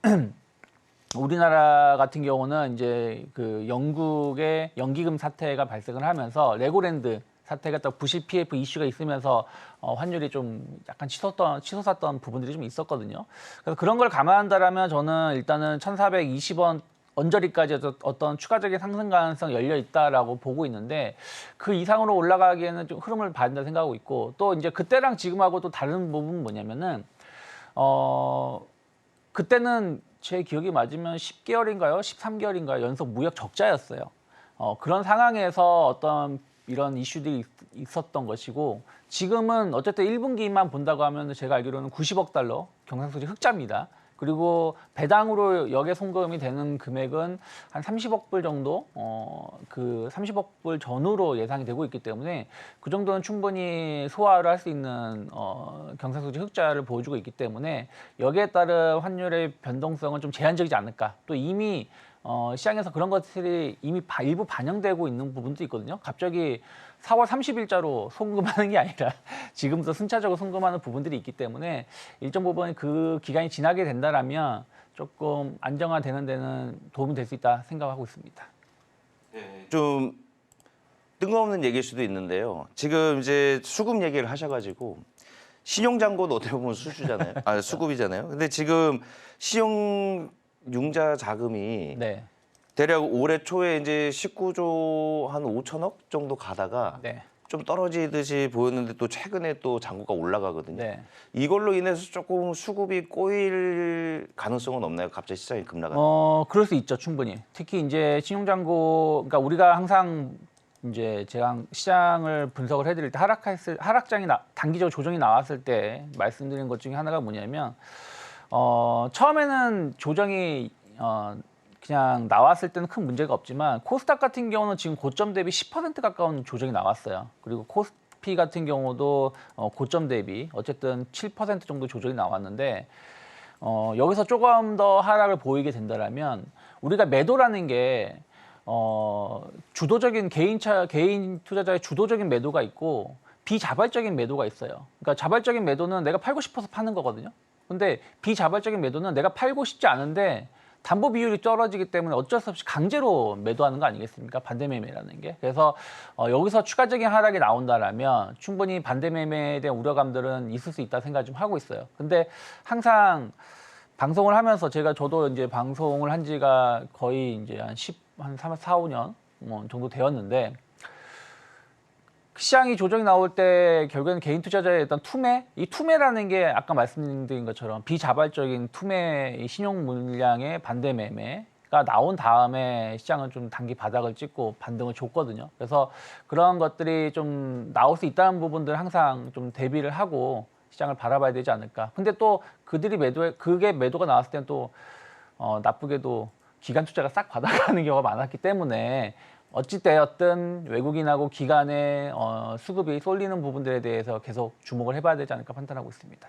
우리나라 같은 경우는 이제 그 영국의 연기금 사태가 발생을 하면서 레고랜드 사태가 또 부실 PF 이슈가 있으면서 환율이 좀 약간 치솟았던 부분들이 좀 있었거든요. 그래서 그런 걸 감안한다라면 저는 일단은 1,420원 언저리까지 어떤 추가적인 상승 가능성 열려 있다라고 보고 있는데 그 이상으로 올라가기에는 좀 흐름을 봐야 된다 생각하고 있고 또 이제 그때랑 지금하고 또 다른 부분은 뭐냐면은 그때는 제 기억이 맞으면 10개월인가요? 13개월인가요? 연속 무역 적자였어요. 그런 상황에서 어떤 이런 이슈들이 있었던 것이고 지금은 어쨌든 1분기만 본다고 하면 제가 알기로는 90억 달러 경상수지 흑자입니다. 그리고 배당으로 역외 송금이 되는 금액은 한 30억 불 정도, 그 30억 불 전후로 예상이 되고 있기 때문에 그 정도는 충분히 소화를 할 수 있는 경상수지 흑자를 보여주고 있기 때문에 여기에 따른 환율의 변동성은 좀 제한적이지 않을까. 또 이미 시장에서 그런 것들이 이미 일부 반영되고 있는 부분도 있거든요. 갑자기 4월 30일자로 송금하는 게 아니라 지금부터 순차적으로 송금하는 부분들이 있기 때문에 일정 부분 그 기간이 지나게 된다라면 조금 안정화되는 데는 도움이 될 수 있다 생각하고 있습니다. 좀 뜬금없는 얘기일 수도 있는데요. 지금 이제 수급 얘기를 하셔가지고 신용잔고도 어떻게 보면 수주잖아요. 아, 수급이잖아요. 근데 지금 신용 융자 자금이 네. 대략 올해 초에 이제 19조 한 5천억 정도 가다가 네. 좀 떨어지듯이 보였는데 또 최근에 또 잔고가 올라가거든요. 네. 이걸로 인해서 조금 수급이 꼬일 가능성은 없나요? 갑자기 시장이 급락하는. 그럴 수 있죠, 충분히. 특히 이제 신용잔고, 그러니까 우리가 항상 이제 제가 시장을 분석을 해드릴 때 하락장이 단기적 조정이 나왔을 때 말씀드린 것 중에 하나가 뭐냐면, 처음에는 조정이 그냥 나왔을 때는 큰 문제가 없지만 코스닥 같은 경우는 지금 고점 대비 10% 가까운 조정이 나왔어요. 그리고 코스피 같은 경우도 고점 대비 어쨌든 7% 정도 조정이 나왔는데 여기서 조금 더 하락을 보이게 된다면 우리가 매도라는 게 주도적인 개인 투자자의 주도적인 매도가 있고 비자발적인 매도가 있어요. 그러니까 자발적인 매도는 내가 팔고 싶어서 파는 거거든요. 근데 비자발적인 매도는 내가 팔고 싶지 않은데 담보 비율이 떨어지기 때문에 어쩔 수 없이 강제로 매도하는 거 아니겠습니까? 반대 매매라는 게. 그래서 여기서 추가적인 하락이 나온다라면 충분히 반대 매매에 대한 우려감들은 있을 수 있다 생각 좀 하고 있어요. 근데 항상 방송을 하면서 저도 이제 방송을 한 지가 거의 이제 한 4, 5년 정도 되었는데 시장이 조정이 나올 때 결국에는 개인 투자자의 어떤 이 투매라는 게 아까 말씀드린 것처럼 비자발적인 투매 신용 물량의 반대 매매가 나온 다음에 시장은 좀 단기 바닥을 찍고 반등을 줬거든요. 그래서 그런 것들이 좀 나올 수 있다는 부분들 항상 좀 대비를 하고 시장을 바라봐야 되지 않을까. 근데 또 그게 매도가 나왔을 때는 또 나쁘게도 기관 투자가 싹 바닥하는 경우가 많았기 때문에 어찌되었든 외국인하고 기관의 수급이 쏠리는 부분들에 대해서 계속 주목을 해봐야 되지 않을까 판단하고 있습니다.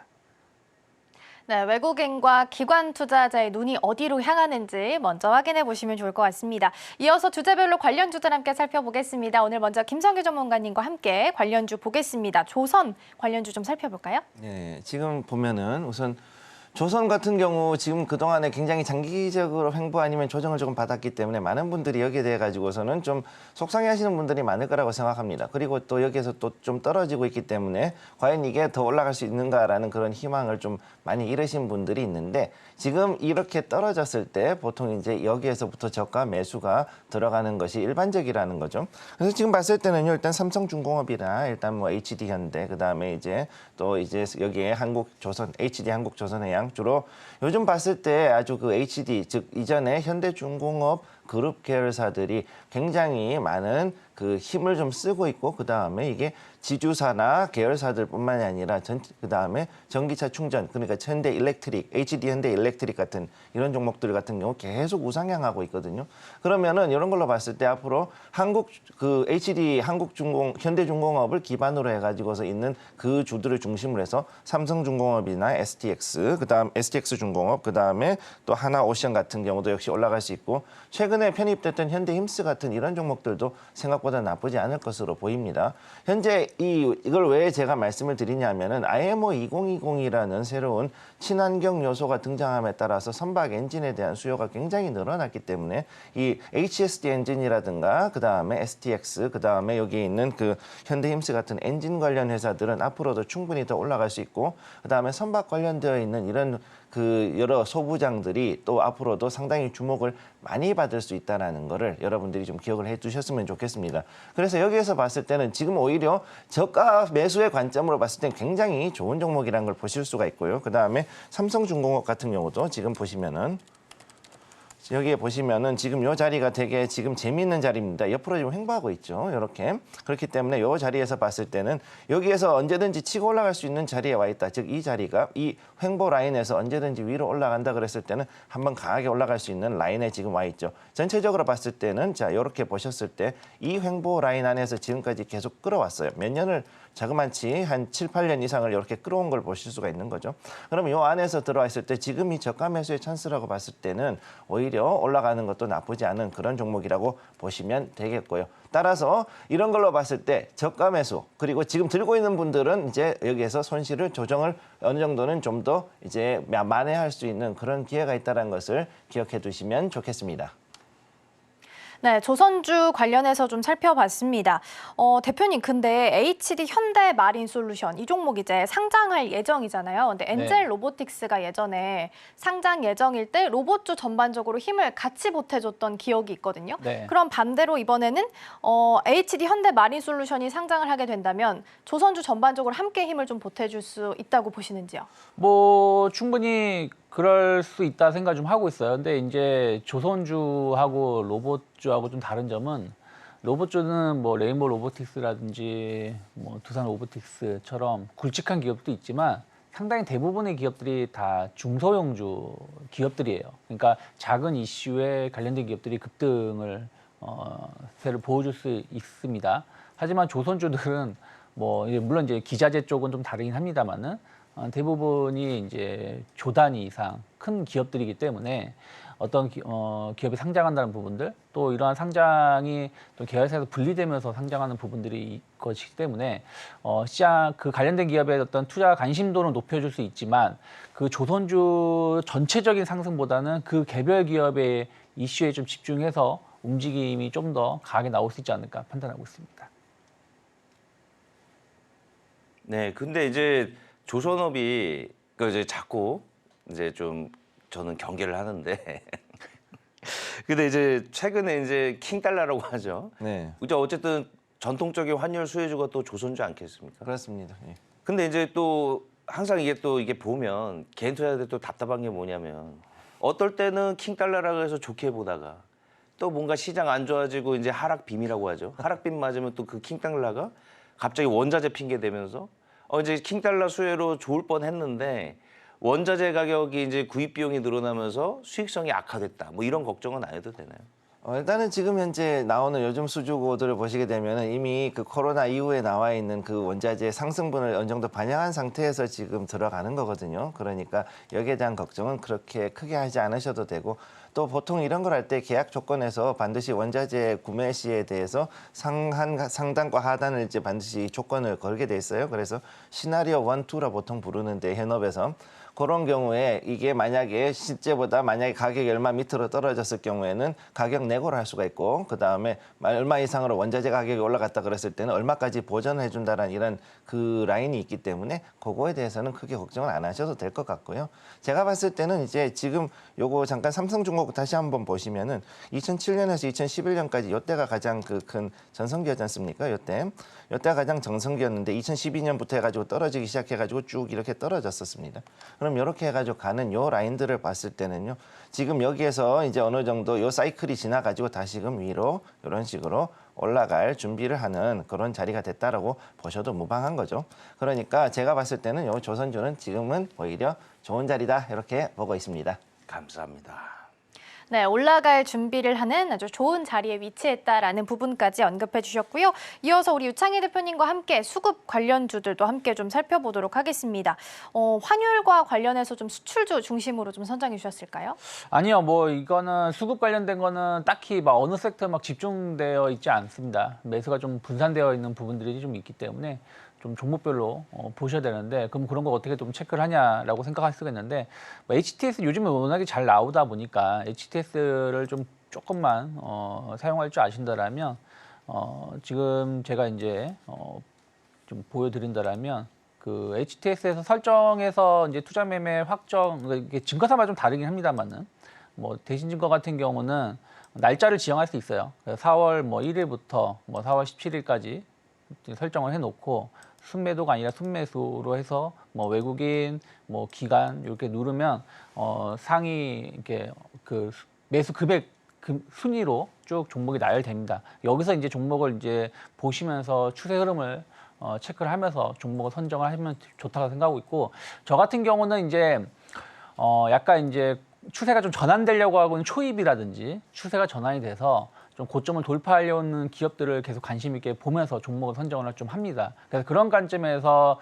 네, 외국인과 기관 투자자의 눈이 어디로 향하는지 먼저 확인해 보시면 좋을 것 같습니다. 이어서 주제별로 관련주들 함께 살펴보겠습니다. 오늘 먼저 김성규 전문가님과 함께 관련주 보겠습니다. 조선 관련주 좀 살펴볼까요? 네, 지금 보면은 우선 조선 같은 경우 지금 그동안에 굉장히 장기적으로 횡보 아니면 조정을 조금 받았기 때문에 많은 분들이 여기에 대해 가지고서는 좀 속상해하시는 분들이 많을 거라고 생각합니다. 그리고 또 여기에서 또 좀 떨어지고 있기 때문에 과연 이게 더 올라갈 수 있는가라는 그런 희망을 좀 많이 잃으신 분들이 있는데 지금 이렇게 떨어졌을 때 보통 이제 여기에서부터 저가 매수가 들어가는 것이 일반적이라는 거죠. 그래서 지금 봤을 때는요, 일단 삼성중공업이나 일단 뭐 HD현대, 그다음에 이제 또 이제 여기에 한국조선, HD 한국조선해양 주로 요즘 봤을 때 아주 그 HD 즉 이전에 현대중공업 그룹 계열사들이 굉장히 많은 그 힘을 좀 쓰고 있고 그다음에 이게 지주사나 계열사들뿐만이 아니라 그다음에 전기차 충전 그러니까 현대 일렉트릭, HD 현대 일렉트릭 같은 이런 종목들 같은 경우 계속 우상향하고 있거든요. 그러면은 이런 걸로 봤을 때 앞으로 HD 현대중공업을 기반으로 해가지고서 있는 그 주들을 중심으로 해서 삼성중공업이나 STX, 그다음 STX중공업, 그다음에 또 하나오션 같은 경우도 역시 올라갈 수 있고 최근에 편입됐던 현대힘스 같은 이런 종목들도 생각보다 나쁘지 않을 것으로 보입니다. 현재 이걸 왜 제가 말씀을 드리냐면은 IMO 2020이라는 새로운 친환경 요소가 등장함에 따라서 선박 엔진에 대한 수요가 굉장히 늘어났기 때문에 이 HSD 엔진이라든가 그다음에 STX 그다음에 여기에 있는 그 현대힘스 같은 엔진 관련 회사들은 앞으로도 충분히 더 올라갈 수 있고 그다음에 선박 관련되어 있는 이런 그 여러 소부장들이 또 앞으로도 상당히 주목을 많이 받을 수 있다는 거를 여러분들이 좀 기억을 해두셨으면 좋겠습니다. 그래서 여기에서 봤을 때는 지금 오히려 저가 매수의 관점으로 봤을 때는 굉장히 좋은 종목이라는 걸 보실 수가 있고요. 그다음에 삼성중공업 같은 경우도 지금 보시면은 여기에 보시면은 지금 이 자리가 되게 지금 재미있는 자리입니다. 옆으로 지금 횡보하고 있죠. 이렇게. 그렇기 때문에 이 자리에서 봤을 때는 여기에서 언제든지 치고 올라갈 수 있는 자리에 와 있다. 즉 이 자리가 이 횡보 라인에서 언제든지 위로 올라간다 그랬을 때는 한번 강하게 올라갈 수 있는 라인에 지금 와 있죠. 전체적으로 봤을 때는 자 이렇게 보셨을 때 이 횡보 라인 안에서 지금까지 계속 끌어왔어요. 몇 년을 자그마치 한 7, 8년 이상을 이렇게 끌어온 걸 보실 수가 있는 거죠. 그러면 이 안에서 들어와 있을 때 지금 이 저가 매수의 찬스라고 봤을 때는 오히려 올라가는 것도 나쁘지 않은 그런 종목이라고 보시면 되겠고요. 따라서 이런 걸로 봤을 때 저가 매수 그리고 지금 들고 있는 분들은 이제 여기에서 손실을 조정을 어느 정도는 좀 더 이제 만회할 수 있는 그런 기회가 있다는 것을 기억해 두시면 좋겠습니다. 네, 조선주 관련해서 좀 살펴봤습니다. 대표님, 근데 HD 현대 마린 솔루션 이 종목 이제 상장할 예정이잖아요. 근데 엔젤 네. 로보틱스가 예전에 상장 예정일 때 로봇주 전반적으로 힘을 같이 보태줬던 기억이 있거든요. 네. 그럼 반대로 이번에는 HD 현대 마린 솔루션이 상장을 하게 된다면 조선주 전반적으로 함께 힘을 좀 보태줄 수 있다고 보시는지요? 뭐 충분히 그럴 수 있다 생각 좀 하고 있어요. 근데 이제 조선주하고 로봇주하고 좀 다른 점은 로봇주는 뭐 레인보우 로보틱스라든지 뭐 두산 로보틱스처럼 굵직한 기업도 있지만 상당히 대부분의 기업들이 다 중소형주 기업들이에요. 그러니까 작은 이슈에 관련된 기업들이 급등을 세를 보여줄 수 있습니다. 하지만 조선주들은 뭐 이제 물론 이제 기자재 쪽은 좀 다르긴 합니다만은 대부분이 이제 조 단위 이상 큰 기업들이기 때문에 어떤 기업이 상장한다는 부분들 또 이러한 상장이 또 계열사에서 분리되면서 상장하는 부분들이 것이기 때문에 시장 그 관련된 기업의 어떤 투자 관심도는 높여줄 수 있지만 그 조선주 전체적인 상승보다는 그 개별 기업의 이슈에 좀 집중해서 움직임이 좀 더 강하게 나올 수 있지 않을까 판단하고 있습니다. 네, 근데 이제 조선업이 그 이제 자꾸 이제 좀 저는 경계를 하는데 근데 이제 최근에 이제 킹달러라고 하죠. 네, 이제 어쨌든 전통적인 환율 수혜주가 또 조선주 않겠습니까? 그렇습니다. 예. 근데 이제 또 항상 이게 보면 개인 투자자들 또 답답한 게 뭐냐면 어떨 때는 킹달러라고 해서 좋게 보다가 또 뭔가 시장 안 좋아지고 이제 하락빔이라고 하죠. 하락빔 맞으면 또 그 킹달러가 갑자기 원자재 핑계 대면서 이제 킹달러 수혜로 좋을 뻔했는데 원자재 가격이 이제 구입 비용이 늘어나면서 수익성이 악화됐다. 뭐 이런 걱정은 안 해도 되나요? 일단은 지금 현재 나오는 요즘 수주고들을 보시게 되면은 이미 그 코로나 이후에 나와 있는 그 원자재 상승분을 어느 정도 반영한 상태에서 지금 들어가는 거거든요. 그러니까 여기에 대한 걱정은 그렇게 크게 하지 않으셔도 되고 또 보통 이런 걸 할 때 계약 조건에서 반드시 원자재 구매 시에 대해서 상단과 하단을 이제 반드시 조건을 걸게 돼 있어요. 그래서 시나리오 1, 2라 보통 부르는데 현업에서 그런 경우에 이게 만약에 실제보다 만약에 가격이 얼마 밑으로 떨어졌을 경우에는 가격 내고를 할 수가 있고 그다음에 얼마 이상으로 원자재 가격이 올라갔다 그랬을 때는 얼마까지 보전해 준다라는 이런 그 라인이 있기 때문에 그거에 대해서는 크게 걱정을 안 하셔도 될 것 같고요. 제가 봤을 때는 이제 지금 요거 잠깐 삼성중공업 다시 한번 보시면은 2007년에서 2011년까지 요때가 가장 그 큰 전성기였지 않습니까? 요때가 가장 정성기였는데 2012년부터 해가지고 떨어지기 시작해가지고 쭉 이렇게 떨어졌었습니다. 그럼 이렇게 해가지고 가는 요 라인들을 봤을 때는요. 지금 여기에서 이제 어느 정도 요 사이클이 지나가지고 다시금 위로 이런 식으로 올라갈 준비를 하는 그런 자리가 됐다라고 보셔도 무방한 거죠. 그러니까 제가 봤을 때는 요 조선주는 지금은 오히려 좋은 자리다 이렇게 보고 있습니다. 감사합니다. 네, 올라갈 준비를 하는 아주 좋은 자리에 위치했다라는 부분까지 언급해 주셨고요. 이어서 우리 유창희 대표님과 함께 수급 관련주들도 함께 좀 살펴보도록 하겠습니다. 환율과 관련해서 좀 수출주 중심으로 좀 선정해 주셨을까요? 아니요, 뭐 이거는 수급 관련된 거는 딱히 막 어느 섹터에 막 집중되어 있지 않습니다. 매수가 좀 분산되어 있는 부분들이 좀 있기 때문에 좀 종목별로 보셔야 되는데 그럼 그런 거 어떻게 좀 체크를 하냐라고 생각할 수가 있는데 뭐 HTS 요즘에 워낙에 잘 나오다 보니까 HTS를 좀 조금만 사용할 줄 아신다라면 지금 제가 이제 좀 보여드린다라면 그 HTS에서 설정해서 이제 투자 매매 확정 이게 증거사마다 좀 다르긴 합니다만은 뭐 대신증거 같은 경우는 날짜를 지정할 수 있어요. 4월 뭐 1일부터 뭐 4월 17일까지 설정을 해놓고 순매도가 아니라 순매수로 해서 뭐 외국인 뭐 기간 이렇게 누르면 상위 이렇게 그 매수 금액 순위로 쭉 종목이 나열됩니다. 여기서 이제 종목을 이제 보시면서 추세 흐름을 체크를 하면서 종목을 선정을 하면 좋다고 생각하고 있고 저 같은 경우는 이제 약간 이제 추세가 좀 전환되려고 하고는 초입이라든지 추세가 전환이 돼서 좀 고점을 돌파하려는 기업들을 계속 관심 있게 보면서 종목을 선정을 좀 합니다. 그래서 그런 관점에서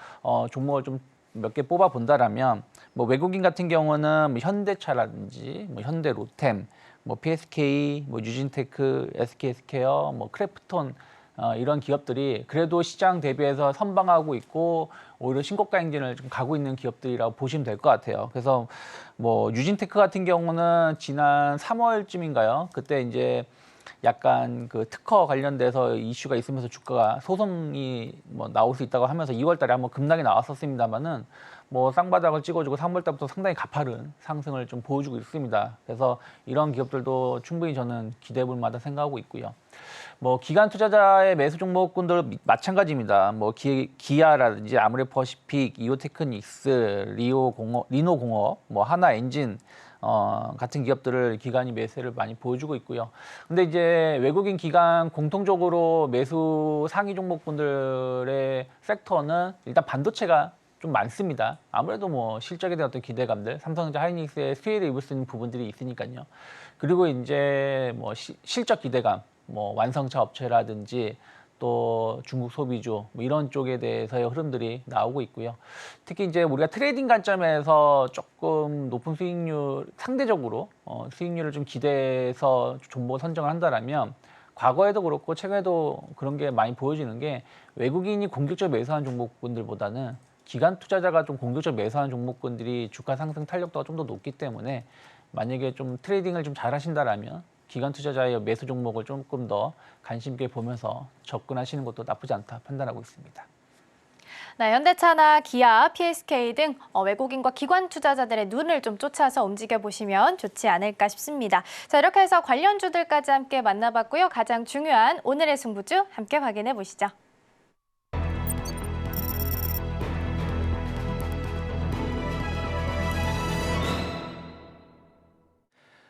종목을 좀 몇 개 뽑아 본다라면 뭐 외국인 같은 경우는 뭐 현대차라든지 뭐 현대로템, 뭐 PSK, 뭐 유진테크, SK스퀘어, 뭐 크래프톤 이런 기업들이 그래도 시장 대비해서 선방하고 있고 오히려 신고가 행진을 좀 가고 있는 기업들이라고 보시면 될 것 같아요. 그래서 뭐 유진테크 같은 경우는 지난 3월쯤인가요? 그때 이제 약간 그 특허 관련돼서 이슈가 있으면서 주가가 소송이 뭐 나올 수 있다고 하면서 2월 달에 한번 급락이 나왔었습니다만은 뭐 쌍바닥을 찍어주고 3월 달부터 상당히 가파른 상승을 좀 보여주고 있습니다. 그래서 이런 기업들도 충분히 저는 기대해 볼 만하다 생각하고 있고요. 뭐 기관 투자자의 매수 종목군들 마찬가지입니다. 뭐 기아라든지 아모레퍼시픽, 이오테크닉스, 리노공업, 뭐 하나엔진 같은 기업들을 기관이 매수를 많이 보여주고 있고요. 근데 이제 외국인 기관 공통적으로 매수 상위 종목군들의 섹터는 일단 반도체가 좀 많습니다. 아무래도 뭐 실적에 대한 어떤 기대감들, 삼성전자, 하이닉스의 수혜를 입을 수 있는 부분들이 있으니까요. 그리고 이제 뭐 실적 기대감, 뭐 완성차 업체라든지 또 중국 소비주 뭐 이런 쪽에 대해서의 흐름들이 나오고 있고요. 특히 이제 우리가 트레이딩 관점에서 조금 높은 수익률, 상대적으로 수익률을 좀 기대해서 종목을 선정을 한다라면 과거에도 그렇고 최근에도 그런 게 많이 보여지는 게 외국인이 공격적으로 매수하는 종목군들보다는 기관 투자자가 좀 공격적으로 매수하는 종목군들이 주가 상승 탄력도가 좀 더 높기 때문에 만약에 좀 트레이딩을 좀 잘 하신다라면 기관 투자자의 매수 종목을 조금 더 관심 있게 보면서 접근하시는 것도 나쁘지 않다 판단하고 있습니다. 네, 현대차나 기아, PSK 등 외국인과 기관 투자자들의 눈을 좀 쫓아서 움직여보시면 좋지 않을까 싶습니다. 자, 이렇게 해서 관련주들까지 함께 만나봤고요. 가장 중요한 오늘의 승부주 함께 확인해 보시죠.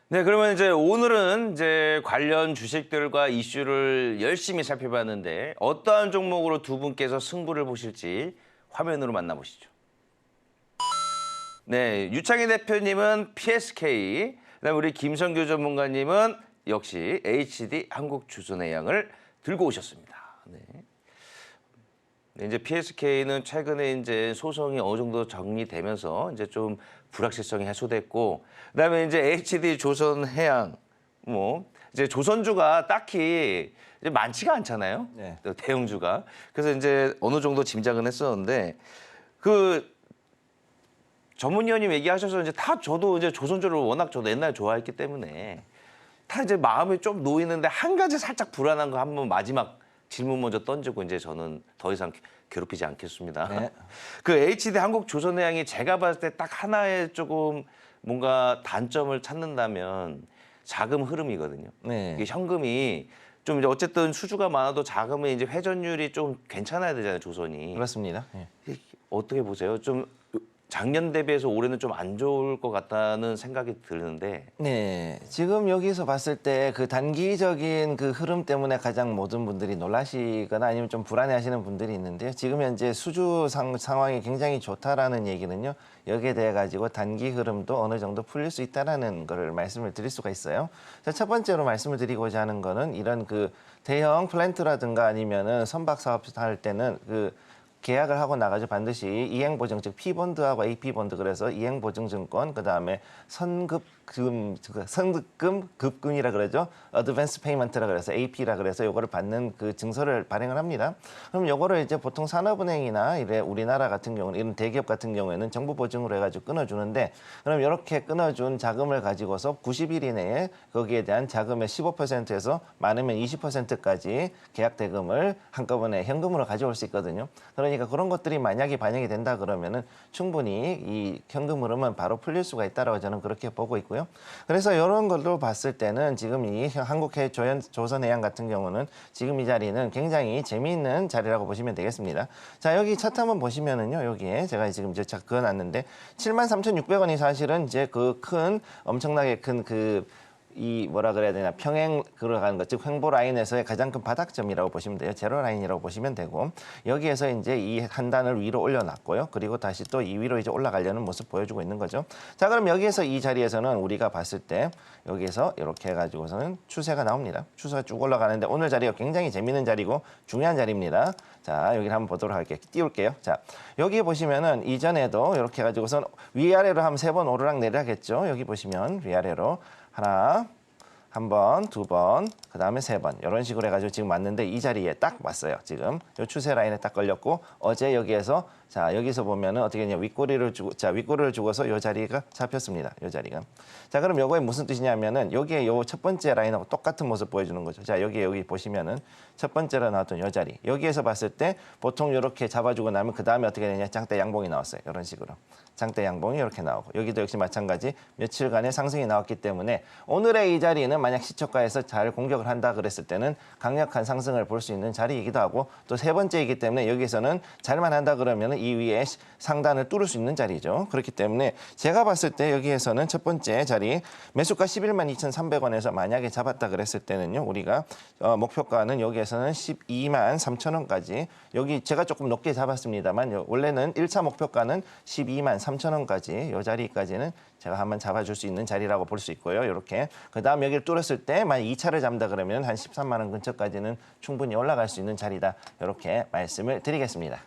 네, 그러면 이제 오늘은 이제 관련 주식들과 이슈를 열심히 살펴봤는데 어떠한 종목으로 두 분께서 승부를 보실지 화면으로 만나보시죠. 네, 유창희 대표님은 PSK, 그다음에 우리 김성규 전문가님은 역시 HD 한국주선해양을 들고 오셨습니다. 네. 네, 이제 PSK는 최근에 이제 소송이 어느 정도 정리되면서 이제 좀 불확실성이 해소됐고, 그다음에 이제 HD 조선해양 뭐 이제 조선주가 딱히 이제 많지가 않잖아요. 네. 대형주가. 그래서 이제 어느 정도 짐작은 했었는데 그 전문위원님 얘기하셔서 이제 다 저도 이제 조선주를 워낙 저도 옛날에 좋아했기 때문에 다 이제 마음이 좀 놓이는데 한 가지 살짝 불안한 거 한번 마지막 질문 먼저 던지고 이제 저는 더 이상 괴롭히지 않겠습니다. 네. 그 HD 한국조선해양이 제가 봤을 때 딱 하나의 조금 뭔가 단점을 찾는다면 자금 흐름이거든요. 네. 이게 현금이 좀 이제 어쨌든 수주가 많아도 자금의 이제 회전율이 좀 괜찮아야 되잖아요, 조선이. 그렇습니다. 예. 어떻게 보세요? 좀 작년 대비해서 올해는 좀 안 좋을 것 같다는 생각이 드는데. 네, 지금 여기서 봤을 때 그 단기적인 그 흐름 때문에 가장 모든 분들이 놀라시거나 아니면 좀 불안해하시는 분들이 있는데요. 지금 현재 수주 상황이 굉장히 좋다라는 얘기는요. 여기에 대해 가지고 단기 흐름도 어느 정도 풀릴 수 있다라는 거를 말씀을 드릴 수가 있어요. 자, 첫 번째로 말씀을 드리고자 하는 거는 이런 그 대형 플랜트라든가 아니면은 선박 사업 할 때는 그 계약을 하고 나가죠. 반드시 이행보증, 즉 P본드하고 AP본드, 그래서 이행보증증권, 그다음에 선급금 급금이라 그러죠. 어드밴스 페이먼트라 그래서 AP라 그래서 요거를 받는 그 증서를 발행을 합니다. 그럼 요거를 이제 보통 산업은행이나 이래 우리나라 같은 경우는 이런 대기업 같은 경우에는 정부 보증으로 해가지고 끊어주는데, 그럼 이렇게 끊어준 자금을 가지고서 90일 이내에 거기에 대한 자금의 15%에서 많으면 20%까지 계약 대금을 한꺼번에 현금으로 가져올 수 있거든요. 그러니까 그런 것들이 만약에 반영이 된다 그러면은 충분히 이 현금 흐름은 바로 풀릴 수가 있다라고 저는 그렇게 보고 있고요. 그래서 이런 걸로 봤을 때는 지금 이 한국조선해양 같은 경우는 지금 이 자리는 굉장히 재미있는 자리라고 보시면 되겠습니다. 자, 여기 차트 한번 보시면은요, 여기에 제가 지금 이제 그어놨는데 73,600원이 사실은 이제 그 큰 엄청나게 큰 이 뭐라 그래야 되나 평행 걸어가는 것, 즉 횡보 라인에서의 가장 큰 바닥점이라고 보시면 돼요. 제로 라인이라고 보시면 되고, 여기에서 이제 이 한 단을 위로 올려놨고요. 그리고 다시 또 이 위로 이제 올라가려는 모습 보여주고 있는 거죠. 자, 그럼 여기에서 이 자리에서는 우리가 봤을 때 여기에서 이렇게 해가지고서는 추세가 나옵니다. 추세가 쭉 올라가는데 오늘 자리가 굉장히 재밌는 자리고 중요한 자리입니다. 자, 여기를 한번 보도록 할게요. 띄울게요. 자, 여기 보시면은 이전에도 이렇게 해가지고선 위아래로 한 3번 오르락 내리락 했죠. 여기 보시면 위아래로 하나, 한 번, 두 번, 그 다음에 3번 이런 식으로 해가지고 지금 왔는데 이 자리에 딱 왔어요. 지금 이 추세 라인에 딱 걸렸고 어제 여기에서 자, 여기서 보면은 어떻게 되냐. 윗꼬리를 주고서 요 자리가 잡혔습니다. 요 자리가. 자, 그럼 요거에 무슨 뜻이냐면은 여기에 요 첫 번째 라인하고 똑같은 모습 보여주는 거죠. 자, 여기 보시면은 첫 번째로 나왔던 요 자리. 여기에서 봤을 때 보통 이렇게 잡아주고 나면 그 다음에 어떻게 되냐. 장대 양봉이 나왔어요. 이런 식으로. 장대 양봉이 이렇게 나오고 여기도 역시 마찬가지 며칠간의 상승이 나왔기 때문에 오늘의 이 자리는 만약 시초가에서 잘 공격을 한다 그랬을 때는 강력한 상승을 볼 수 있는 자리이기도 하고 또 세 번째이기 때문에 여기서는 잘만 한다 그러면 이 위에 상단을 뚫을 수 있는 자리죠. 그렇기 때문에 제가 봤을 때 여기에서는 첫 번째 자리 매수가 11만 2,300원에서 만약에 잡았다 그랬을 때는요. 우리가 목표가는 여기에서는 12만 3천 원까지 여기 제가 조금 높게 잡았습니다만 원래는 1차 목표가는 12만 3천 원까지 이 자리까지는 제가 한번 잡아줄 수 있는 자리라고 볼 수 있고요. 이렇게 그다음 여기를 뚫었을 때 만약 2차를 잡는다 그러면 한 13만 원 근처까지는 충분히 올라갈 수 있는 자리다. 이렇게 말씀을 드리겠습니다.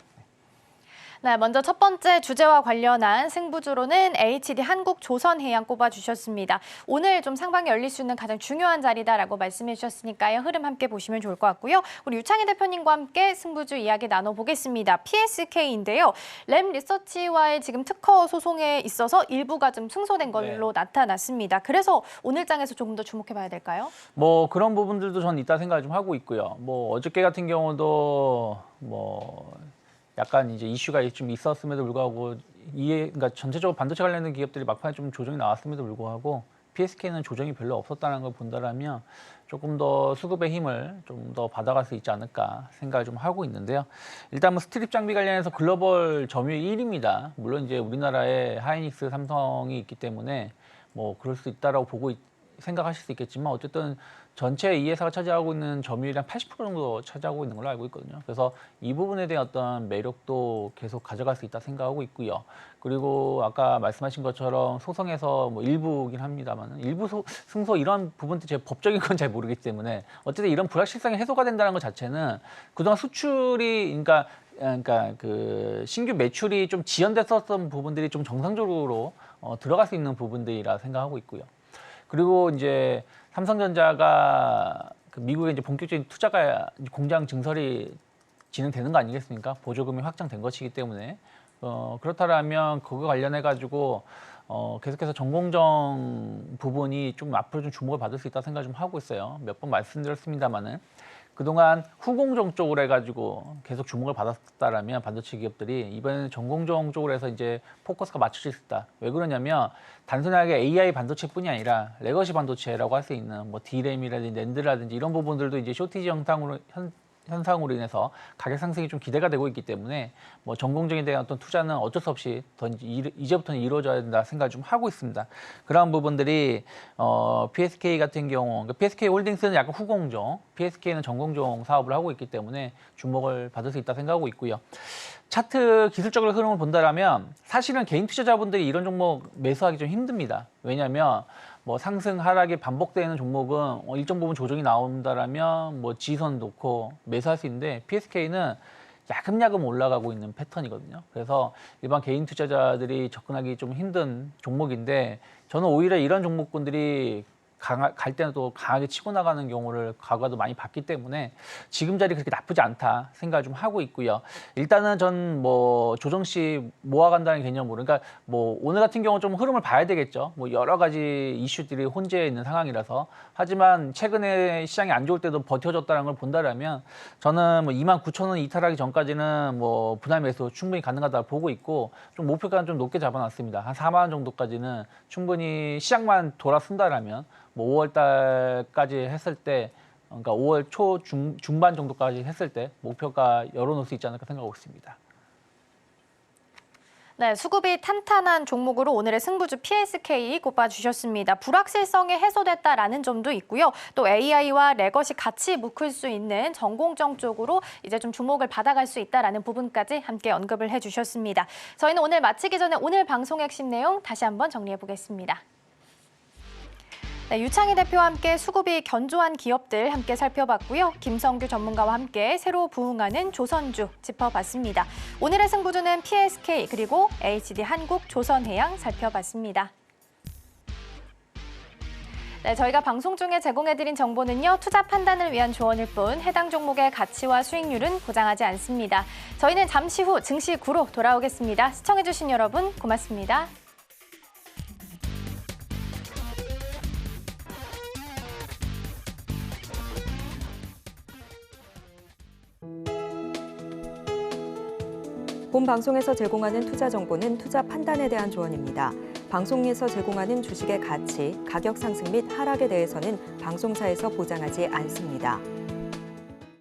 네, 먼저 첫 번째 주제와 관련한 승부주로는 HD 한국조선해양 꼽아주셨습니다. 오늘 좀 상방에 열릴 수 있는 가장 중요한 자리다라고 말씀해 주셨으니까요. 흐름 함께 보시면 좋을 것 같고요. 우리 유창희 대표님과 함께 승부주 이야기 나눠보겠습니다. PSK인데요. 램 리서치와의 지금 특허 소송에 있어서 일부가 좀 승소된 걸로 나타났습니다. 그래서 오늘 장에서 조금 더 주목해봐야 될까요? 뭐 그런 부분들도 저는 있다 생각을 좀 하고 있고요. 뭐 어저께 같은 경우도 약간 이제 이슈가 좀 있었음에도 불구하고 그러니까 전체적으로 반도체 관련된 기업들이 막판에 좀 조정이 나왔음에도 불구하고 PSK는 조정이 별로 없었다는 걸 본다라면 조금 더 수급의 힘을 좀 더 받아갈 수 있지 않을까 생각을 좀 하고 있는데요. 일단 뭐 스트립 장비 관련해서 글로벌 점유율 1위입니다. 물론 이제 우리나라에 하이닉스, 삼성이 있기 때문에 뭐 그럴 수 있다라고 생각하실 수 있겠지만 어쨌든 전체 이 회사가 차지하고 있는 점유율이 한 80% 정도 차지하고 있는 걸로 알고 있거든요. 그래서 이 부분에 대한 어떤 매력도 계속 가져갈 수 있다 생각하고 있고요. 그리고 아까 말씀하신 것처럼 소송에서 뭐 일부긴 합니다만 일부 승소 이런 부분도 제가 법적인 건 잘 모르기 때문에 어쨌든 이런 불확실성이 해소가 된다는 것 자체는 그동안 수출이 그러니까 그 신규 매출이 좀 지연됐었던 부분들이 좀 정상적으로 들어갈 수 있는 부분들이라 생각하고 있고요. 그리고 이제 삼성전자가 그 미국에 이제 본격적인 투자가 공장 증설이 진행되는 거 아니겠습니까? 보조금이 확정된 것이기 때문에 그렇다면 그거 관련해 가지고 계속해서 전공정 부분이 좀 앞으로 좀 주목을 받을 수 있다 생각 좀 하고 있어요. 몇 번 말씀드렸습니다만은 그동안 후공정 쪽으로 해가지고 계속 주목을 받았다라면 반도체 기업들이 이번에는 전공정 쪽으로 해서 이제 포커스가 맞춰질 수 있다. 왜 그러냐면 단순하게 AI 반도체뿐이 아니라 레거시 반도체라고 할 수 있는 뭐 D램이라든지 낸드라든지 이런 부분들도 이제 쇼티지 현상으로 인해서 가격 상승이 좀 기대가 되고 있기 때문에 뭐 전공정에 대한 어떤 투자는 어쩔 수 없이 이제부터는 이루어져야 된다 생각을 좀 하고 있습니다. 그런 부분들이 PSK 같은 경우, 그러니까 PSK 홀딩스는 약간 후공정, PSK는 전공정 사업을 하고 있기 때문에 주목을 받을 수 있다 생각하고 있고요. 차트 기술적으로 흐름을 본다라면 사실은 개인 투자자분들이 이런 종목 매수하기 좀 힘듭니다. 왜냐하면 뭐 상승 하락이 반복되는 종목은 일정 부분 조정이 나온다라면 뭐 지선 놓고 매수할 수 있는데 PSK는 야금야금 올라가고 있는 패턴이거든요. 그래서 일반 개인 투자자들이 접근하기 좀 힘든 종목인데 저는 오히려 이런 종목군들이 갈 때는 또 강하게 치고 나가는 경우를 과거에도 많이 봤기 때문에 지금 자리 그렇게 나쁘지 않다 생각을 좀 하고 있고요. 일단은 전 뭐 조정 시 모아간다는 개념으로 그러니까 뭐 오늘 같은 경우 좀 흐름을 봐야 되겠죠. 뭐 여러 가지 이슈들이 혼재해 있는 상황이라서 하지만 최근에 시장이 안 좋을 때도 버텨줬다는 걸 본다라면 저는 뭐 29,000원 이탈하기 전까지는 뭐 분할 매수 충분히 가능하다 보고 있고 좀 목표가는 좀 높게 잡아놨습니다. 한 4만 원 정도까지는 충분히 시장만 돌아선다라면 뭐 5월 달까지 했을 때 그러니까 5월 초 중반 정도까지 했을 때 목표가 열어놓을 수 있지 않을까 생각하고 있습니다. 네, 수급이 탄탄한 종목으로 오늘의 승부주 PSK 꼽아주셨습니다. 불확실성이 해소됐다라는 점도 있고요. 또 AI와 레거시 같이 묶을 수 있는 전공정 쪽으로 이제 좀 주목을 받아갈 수 있다라는 부분까지 함께 언급을 해주셨습니다. 저희는 오늘 마치기 전에 오늘 방송 핵심 내용 다시 한번 정리해 보겠습니다. 네, 유창희 대표와 함께 수급이 견조한 기업들 함께 살펴봤고요. 김성규 전문가와 함께 새로 부흥하는 조선주 짚어봤습니다. 오늘의 승부주는 PSK 그리고 HD 한국조선해양 살펴봤습니다. 네, 저희가 방송 중에 제공해드린 정보는요, 투자 판단을 위한 조언일 뿐 해당 종목의 가치와 수익률은 보장하지 않습니다. 저희는 잠시 후 증시 구로 돌아오겠습니다. 시청해주신 여러분 고맙습니다. 본 방송에서 제공하는 투자 정보는 투자 판단에 대한 조언입니다. 방송에서 제공하는 주식의 가치, 가격 상승 및 하락에 대해서는 방송사에서 보장하지 않습니다.